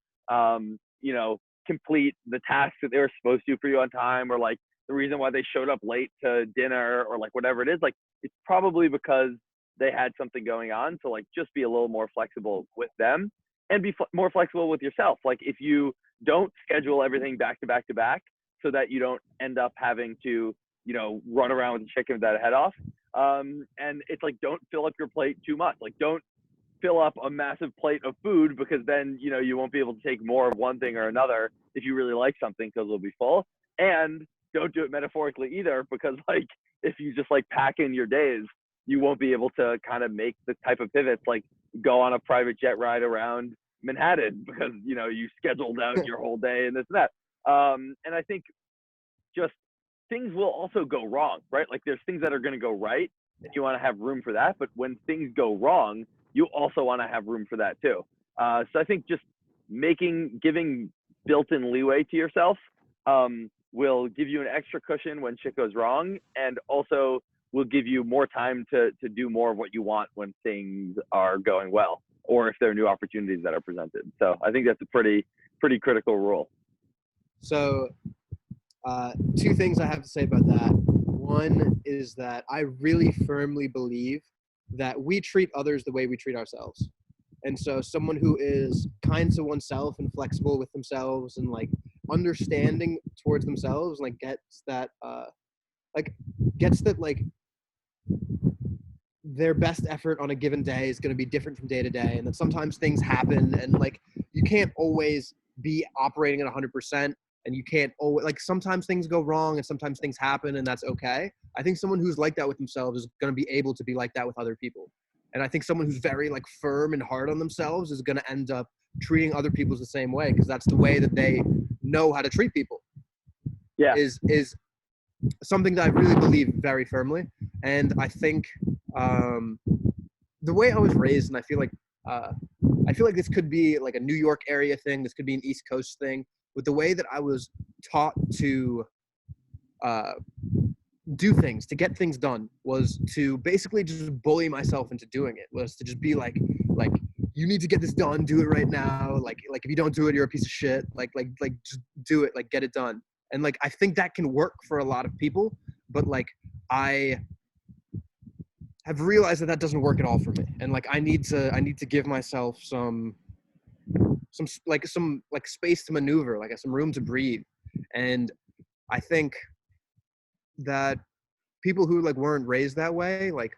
you know, complete the tasks that they were supposed to for you on time, or like the reason why they showed up late to dinner, or like whatever it is. Like it's probably because they had something going on. So like just be a little more flexible with them, and be more flexible with yourself. Like if you don't schedule everything back to back to back, so that you don't end up having to, you know, run around with a chicken with that head off. And it's like, don't fill up your plate too much. Like, don't fill up a massive plate of food, because then, you know, you won't be able to take more of one thing or another if you really like something, because it'll be full. And don't do it metaphorically either, because like if you just like pack in your days, you won't be able to kind of make the type of pivots, like go on a private jet ride around Manhattan, because, you know, you scheduled out your whole day and this and that. And I think just things will also go wrong, right? Like there's things that are going to go right, and you want to have room for that. But when things go wrong, you also want to have room for that too. So I think just giving built-in leeway to yourself will give you an extra cushion when shit goes wrong, and also will give you more time to do more of what you want when things are going well, or if there are new opportunities that are presented. So I think that's a pretty critical rule. so two things I have to say about that. One is that I really firmly believe that we treat others the way we treat ourselves. And so someone who is kind to oneself and flexible with themselves and like understanding towards themselves, like gets that like their best effort on a given day is going to be different from day to day, and that sometimes things happen, and like you can't always be operating at 100%, and you can't always like sometimes things go wrong and sometimes things happen, and that's okay. I think someone who's like that with themselves is going to be able to be like that with other people. And I think someone who's very like firm and hard on themselves is going to end up treating other people the same way, because that's the way that they know how to treat people. Yeah. Is something that I really believe very firmly. And I think the way I was raised, and I feel like this could be like a New York area thing, this could be an East Coast thing, but the way that I was taught to do things, to get things done, was to basically just bully myself into doing it, was to just be like you need to get this done, do it right now, like if you don't do it, you're a piece of shit, like just do it, like get it done. And like I think that can work for a lot of people, but like I have realized that that doesn't work at all for me, and like I need to give myself some space to maneuver, like some room to breathe. And I think that people who like weren't raised that way, like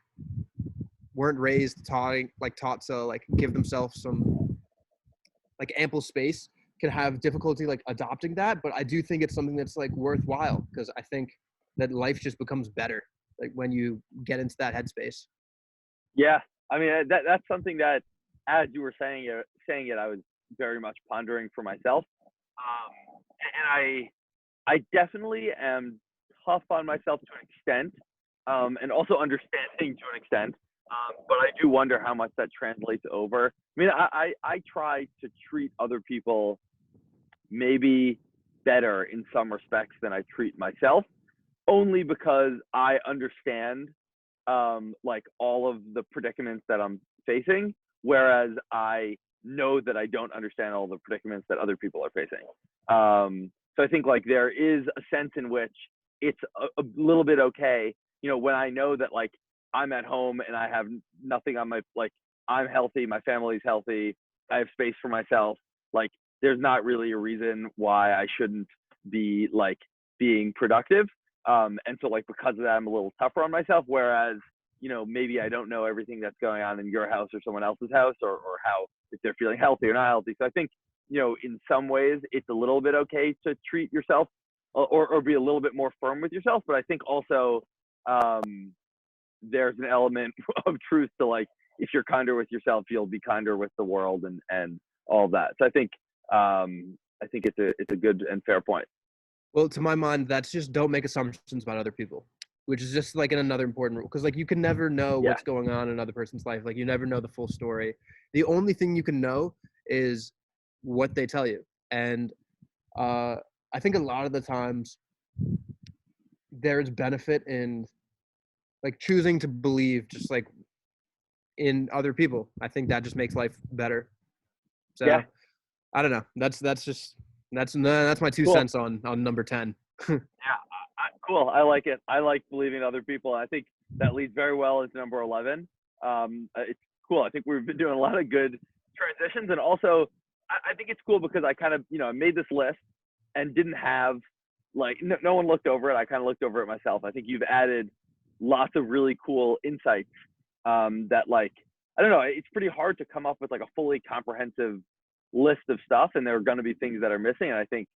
weren't raised taught to like give themselves some like ample space, can have difficulty like adopting that. But I do think it's something that's like worthwhile, because I think that life just becomes better like when you get into that headspace. Yeah, I mean that's something that, as you were saying it, I was very much pondering for myself. And I definitely am tough on myself to an extent, and also understanding to an extent. But I do wonder how much that translates over. I mean, I try to treat other people maybe better in some respects than I treat myself, only because I understand like all of the predicaments that I'm facing, whereas I know that I don't understand all the predicaments that other people are facing. So I think like there is a sense in which it's a little bit okay, when I know that like I'm at home and I have nothing on my like I'm healthy, my family's healthy, I have space for myself. Like there's not really a reason why I shouldn't be like being productive. And so like because of that, I'm a little tougher on myself. Whereas, maybe I don't know everything that's going on in your house or someone else's house, or how, if they're feeling healthy or not healthy. So I think, in some ways it's a little bit okay to treat yourself, or be a little bit more firm with yourself. But I think also, there's an element of truth to like, if you're kinder with yourself, you'll be kinder with the world, and all of that. So I think it's a good and fair point. Well, to my mind, that's just don't make assumptions about other people, which is just like another important rule. Because like you can never know Yeah. what's going on in another person's life. Like you never know the full story. The only thing you can know is what they tell you. And I think a lot of the times there's benefit in like choosing to believe just like in other people. I think that just makes life better. Yeah. So I don't know. That's my two Cool. cents on number 10. Yeah. Cool. I like it. I like believing in other people. I think that leads very well into number 11. It's cool. I think we've been doing a lot of good transitions, and also I think it's cool because I kind of, I made this list and didn't have like no one looked over it. I kind of looked over it myself. I think you've added lots of really cool insights, that like, I don't know, it's pretty hard to come up with like a fully comprehensive list of stuff, and there are going to be things that are missing. And I think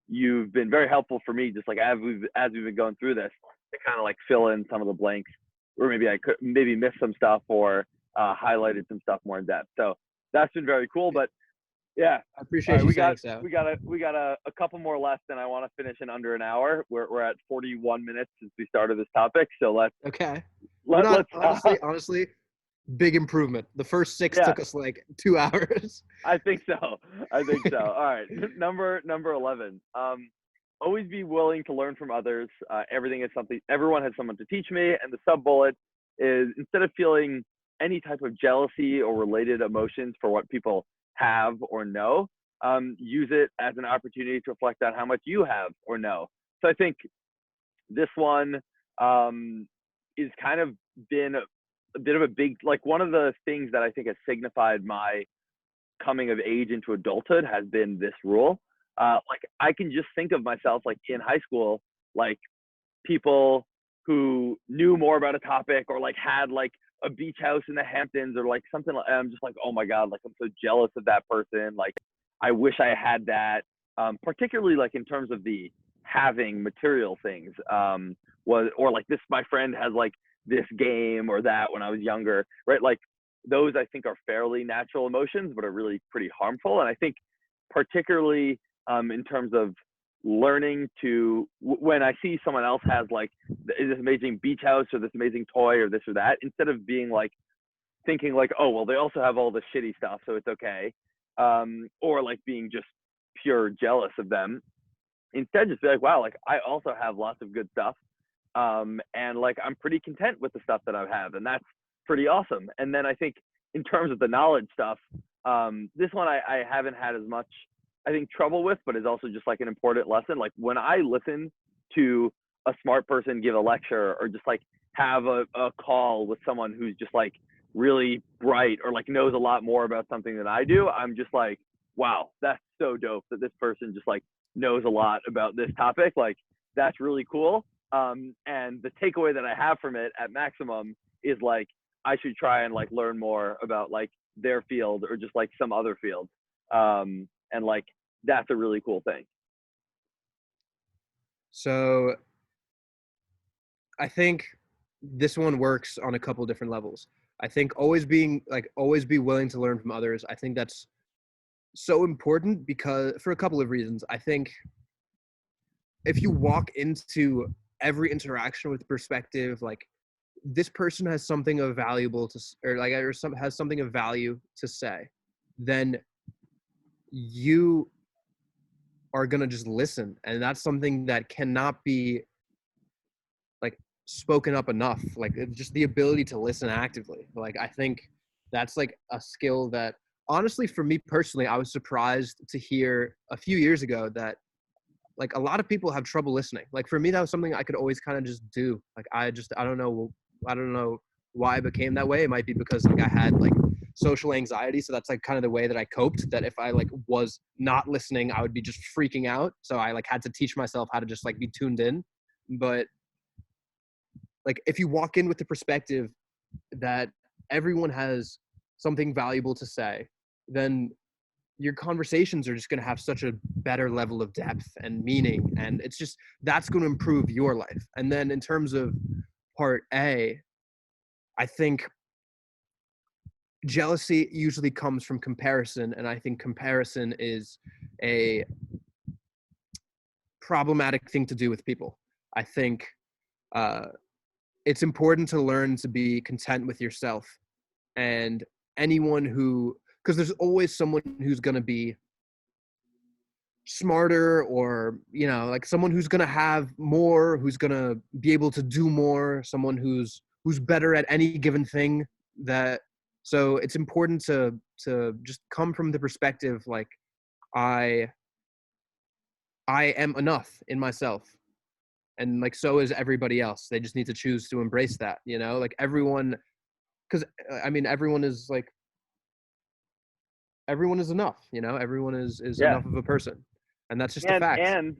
you've been very helpful for me, just like as we've been going through this, to kind of like fill in some of the blanks, or maybe I could maybe miss some stuff, or highlighted some stuff more in depth. So that's been very cool. But yeah, I all appreciate right, you we saying got so. a couple more left, and I want to finish in under an hour. We're at 41 minutes since we started this topic, so Okay. We're let not let's honestly, big improvement. The first 6 yeah, took us like 2 hours. I think so. I think so. All right, number 11. Always be willing to learn from others. Everyone has someone to teach me. And the sub bullet is, instead of feeling any type of jealousy or related emotions for what people have or know, use it as an opportunity to reflect on how much you have or know. So I think this one, is kind of been a bit of a big, like one of the things that I think has signified my coming of age into adulthood has been this rule. Like I can just think of myself like in high school, like people who knew more about a topic, or like had like a beach house in the Hamptons, or like something. I'm just like, oh my god, like I'm so jealous of that person. Like I wish I had that. Particularly like in terms of the having material things. Or like this, my friend has like this game or that when I was younger, right? Like those I think are fairly natural emotions, but are really pretty harmful. And I think particularly, in terms of learning to, when I see someone else has like this amazing beach house or this amazing toy or this or that, instead of being like thinking like, oh well, they also have all this shitty stuff, so it's okay, or like being just pure jealous of them. Instead, just be like, wow, like I also have lots of good stuff, and like I'm pretty content with the stuff that I have, and that's pretty awesome. And then I think in terms of the knowledge stuff, this one I haven't had as much, I think, trouble with, but is also just like an important lesson. Like when I listen to a smart person give a lecture, or just like have a call with someone who's just like really bright, or like knows a lot more about something than I do, I'm just like, wow, that's so dope that this person just like knows a lot about this topic. Like that's really cool. And the takeaway that I have from it at maximum is like, I should try and like learn more about like their field, or just like some other field. And like, that's a really cool thing. So I think this one works on a couple different levels. I think always be willing to learn from others. I think that's so important because for a couple of reasons. I think if you walk into every interaction with perspective, like this person has something of valuable to, has something of value to say, then you are gonna just listen, and that's something that cannot be like spoken up enough. Like just the ability to listen actively. Like I think that's like a skill that honestly, for me personally, I was surprised to hear a few years ago that like a lot of people have trouble listening. Like for me, that was something I could always kind of just do. Like I don't know why I became that way. It might be because like I had like social anxiety, so that's like kind of the way that I coped. That if I like was not listening, I would be just freaking out. So I like had to teach myself how to just like be tuned in. But like if you walk in with the perspective that everyone has something valuable to say, then your conversations are just going to have such a better level of depth and meaning, and it's just that's going to improve your life. And then in terms of part A, I think jealousy usually comes from comparison, and I think comparison is a problematic thing to do with people. I think uh, it's important to learn to be content with yourself, and anyone who, because there's always someone who's going to be smarter, or like someone who's going to have more, who's going to be able to do more, someone who's better at any given thing. That So it's important to just come from the perspective like i I am enough in myself, and like so is everybody else. They just need to choose to embrace that, like everyone, because I mean everyone is enough, everyone is Yeah, enough of a person, and that's just a and fact. and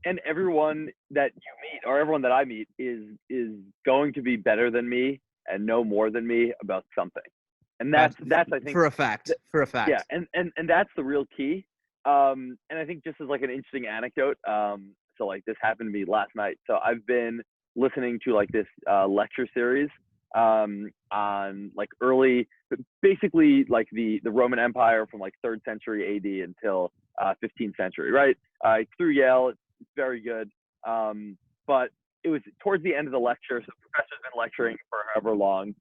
and everyone that you meet or everyone that I meet is going to be better than me and know more than me about something, and That's that's I think for a fact. For a yeah, fact. and that's the real key. And I think just as like an interesting anecdote, so like this happened to me last night. So I've been listening to like this lecture series on like basically like the Roman Empire from like 3rd century AD until 15th century, right? It's through Yale. It's very good. But it was towards the end of the lecture, so the professor's been lecturing for however long,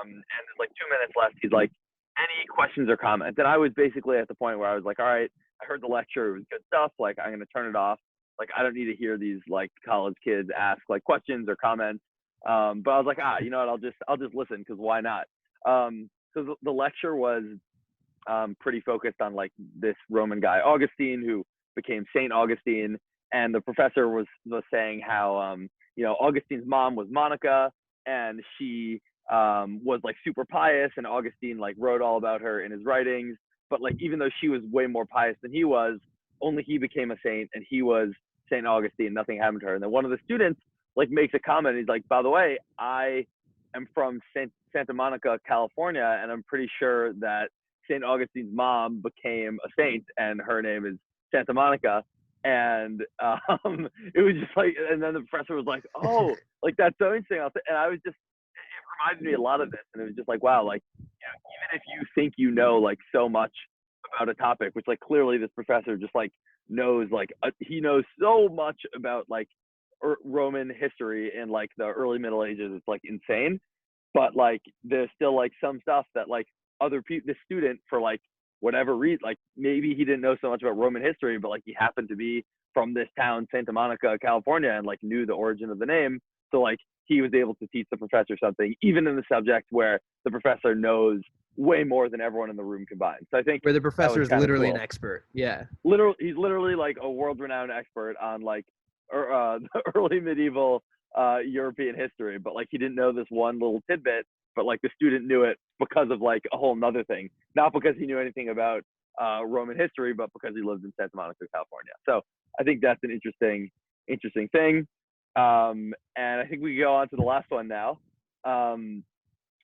and there's like 2 minutes left. He's like, any questions or comments? And I was basically at the point where I was like, all right, I heard the lecture, it was good stuff. Like, I'm gonna turn it off. Like, I don't need to hear these like college kids ask like questions or comments. But I was like, you know what? I'll just listen because why not? So the lecture was pretty focused on like this Roman guy Augustine who became Saint Augustine, and the professor was saying how Augustine's mom was Monica, and she was like super pious, and Augustine like wrote all about her in his writings. But like even though she was way more pious than he was, only he became a saint, and he was Saint Augustine. Nothing happened to her. And then one of the students like makes a comment. He's like, by the way, I am from Santa Monica, California, and I'm pretty sure that St. Augustine's mom became a saint, and her name is Santa Monica. And it was just like, and then the professor was like, "Oh, like that's so interesting." And I was just, it reminded me a lot of this, and it was just like, wow, like even if you think you know like so much about a topic, which like clearly this professor just like knows, like he knows so much about like Roman history in like the early Middle Ages. It's like insane, but like there's still like some stuff that like other people, the student, for like whatever reason, like maybe he didn't know so much about Roman history, but like he happened to be from this town, Santa Monica, California, and like knew the origin of the name. So like he was able to teach the professor something, even in the subject where the professor knows way more than everyone in the room combined. So I think Where the that was professor is kind of literally an cool. expert. Yeah. He's literally like a world-renowned expert on like the early medieval European history, but like he didn't know this one little tidbit, but like the student knew it because of like a whole nother thing, not because he knew anything about Roman history, but because he lived in Santa Monica, California. So I think that's an interesting thing. And I think we go on to the last one now,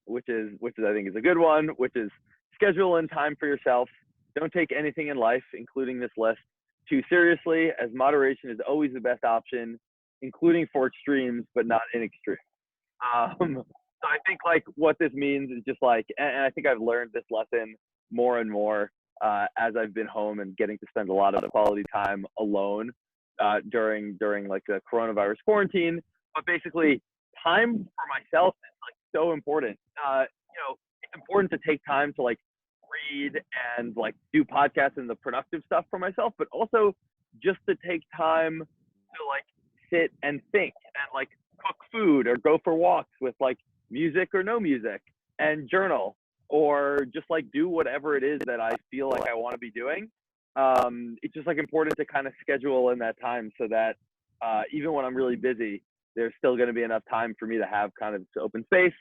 which is I think is a good one, which is schedule in time for yourself. Don't take anything in life, including this list, too seriously, as moderation is always the best option, including for extremes, but not in extremes. So I think like what this means is just like, and I think I've learned this lesson more and more as I've been home and getting to spend a lot of quality time alone during like the coronavirus quarantine. But basically, time for myself is like so important. It's important to take time to like read and like do podcasts and the productive stuff for myself, but also just to take time to like sit and think and like cook food or go for walks with like music or no music and journal or just like do whatever it is that I feel like I want to be doing. It's just like important to kind of schedule in that time so that even when I'm really busy, there's still going to be enough time for me to have kind of open space.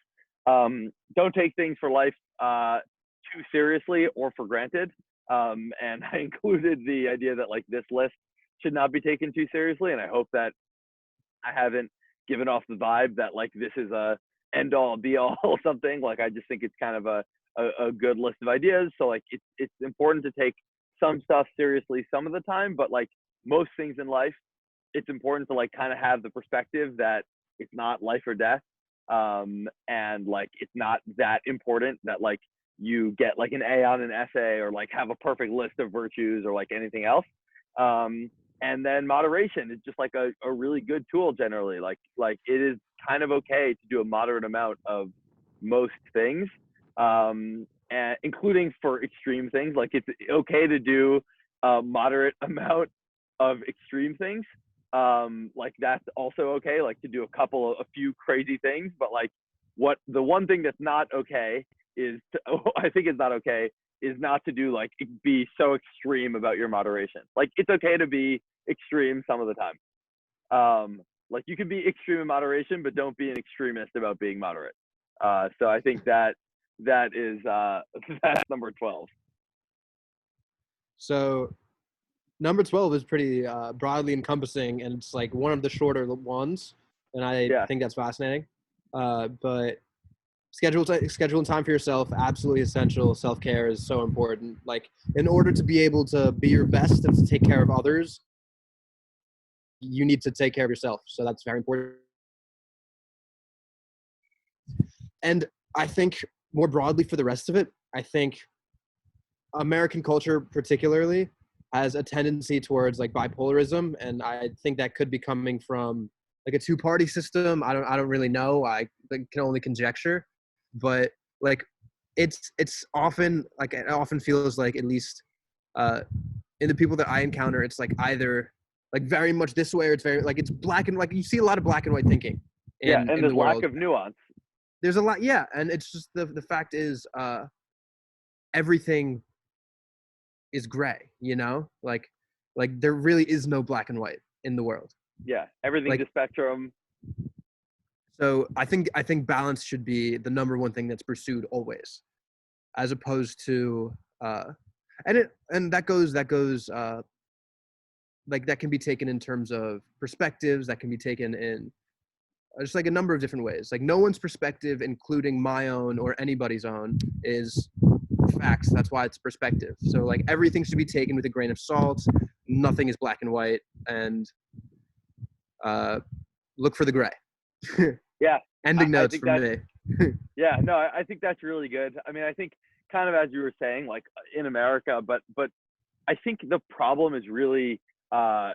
Don't take things for life too seriously or for granted. And I included the idea that like this list should not be taken too seriously. And I hope that I haven't given off the vibe that like this is a end all be all something. Like I just think it's kind of a good list of ideas. So like it's important to take some stuff seriously some of the time, but like most things in life, it's important to like kind of have the perspective that it's not life or death. And like it's not that important that like you get like an A on an essay or like have a perfect list of virtues or like anything else. And then moderation is just like a really good tool generally. Like it is kind of okay to do a moderate amount of most things, and including for extreme things. Like it's okay to do a moderate amount of extreme things. Like that's also okay. Like to do a few crazy things, but like what the one thing that's not okay is to, I think is not okay is not to do like be so extreme about your moderation. Like it's okay to be extreme some of the time. Like you can be extreme in moderation, but don't be an extremist about being moderate. So I think that is that's number 12. So number 12 is pretty broadly encompassing, and it's like one of the shorter ones, and I Yeah, think that's fascinating. But scheduling time for yourself, absolutely essential. Self-care is so important. Like in order to be able to be your best and to take care of others, you need to take care of yourself. So that's very important. And I think more broadly for the rest of it, I think American culture particularly has a tendency towards like bipolarism, and I think that could be coming from like a two-party system. I don't really know. I can only conjecture, but like it's often like it often feels like, at least uh, in the people that I encounter, it's like either like very much this way or it's very like it's black and like you see a lot of black and white thinking yeah, and in there's the lack world. of nuance. There's a lot, yeah, and it's just the fact is everything is gray, you know? Like there really is no black and white in the world. Yeah, everything's Like a spectrum. so I think balance should be the number one thing that's pursued always, as opposed to and that goes like that can be taken in terms of perspectives, that can be taken in just like a number of different ways. Like no one's perspective, including my own or anybody's own, is facts. That's why it's perspective. So like everything should be taken with a grain of salt. Nothing is black and white, and uh, look for the gray. Yeah, Ending I notes think from that. me. Yeah, no, I think that's really good. I mean, I think kind of as you were saying, like in America, but I think the problem is really uh,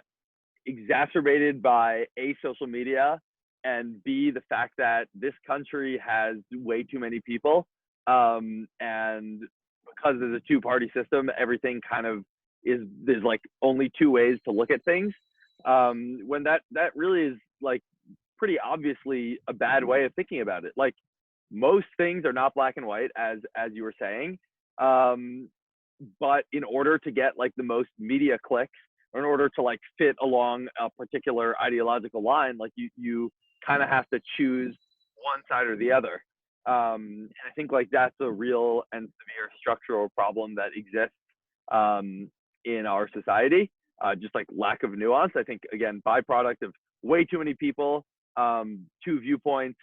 exacerbated by A, social media, and B, the fact that this country has way too many people. And because there's a two-party system, everything kind of is there's like only two ways to look at things. When that really is like pretty obviously a bad way of thinking about it. Like most things are not black and white, as you were saying. Um, but in order to get like the most media clicks, or in order to like fit along a particular ideological line, like you kind of have to choose one side or the other. And I think like that's a real and severe structural problem that exists in our society. Just like lack of nuance. I think again, byproduct of way too many people, two viewpoints,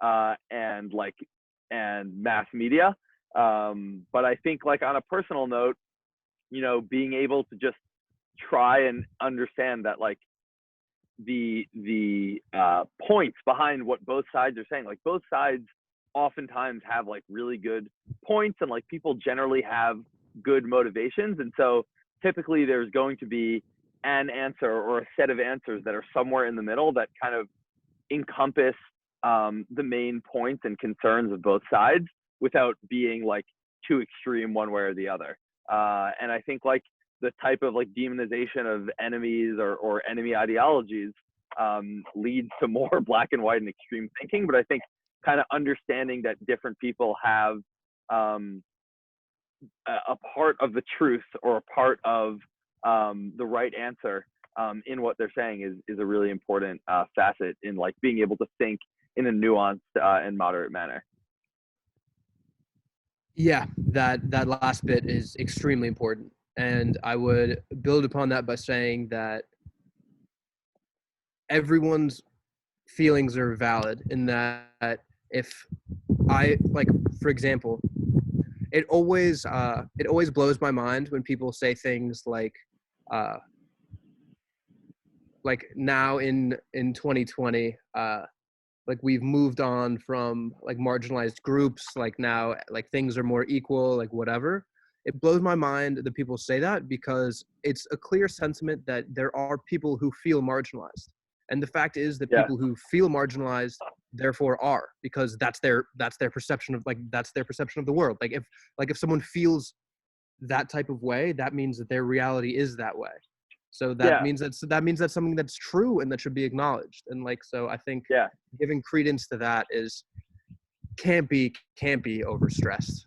and mass media. But I think like on a personal note, being able to just try and understand that like the points behind what both sides are saying. Like both sides oftentimes have like really good points, and like people generally have good motivations, and so typically there's going to be an answer or a set of answers that are somewhere in the middle that kind of encompass the main points and concerns of both sides without being like too extreme one way or the other. And I think like the type of like demonization of enemies or enemy ideologies leads to more black and white and extreme thinking. But I think kind of understanding that different people have a part of the truth or a part of the right answer in what they're saying is a really important facet in like being able to think in a nuanced and moderate manner. Yeah, that last bit is extremely important. And I would build upon that by saying that everyone's feelings are valid in that if I like, for example, it always blows my mind when people say things like now in 2020 like we've moved on from like marginalized groups, like now like things are more equal, like whatever. It blows my mind that people say that because it's a clear sentiment that there are people who feel marginalized, and the fact is that Yeah. people who feel marginalized therefore are, because that's their perception of the world. Like if someone feels that type of way, that means that their reality is that way. So Yeah. that means that's something that's true and that should be acknowledged. And like, so I think Yeah. giving credence to that can't be overstressed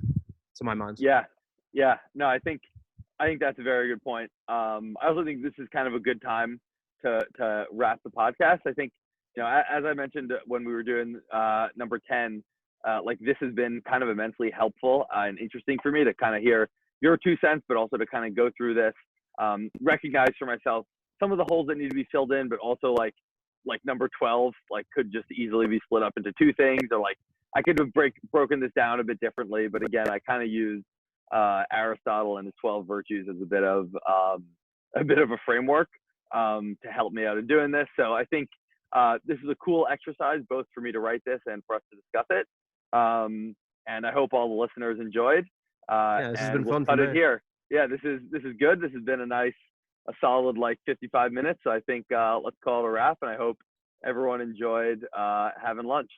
to my mind. Yeah. Yeah. No, I think that's a very good point. I also think this is kind of a good time to wrap the podcast. I think, you know, as I mentioned when we were doing number 10, like this has been kind of immensely helpful and interesting for me to kind of hear your 2 cents, but also to kind of go through this, recognize for myself some of the holes that need to be filled in, but also like number 12 like could just easily be split up into two things, or like I could have broken this down a bit differently. But again, I kind of use Aristotle and his 12 virtues as a bit of a framework to help me out in doing this. So I think this is a cool exercise, both for me to write this and for us to discuss it. And I hope all the listeners enjoyed. Yeah, this has And been we'll fun cut for it me. here. Yeah, this is good. This has been a solid like 55 minutes. So I think let's call it a wrap. And I hope everyone enjoyed having lunch.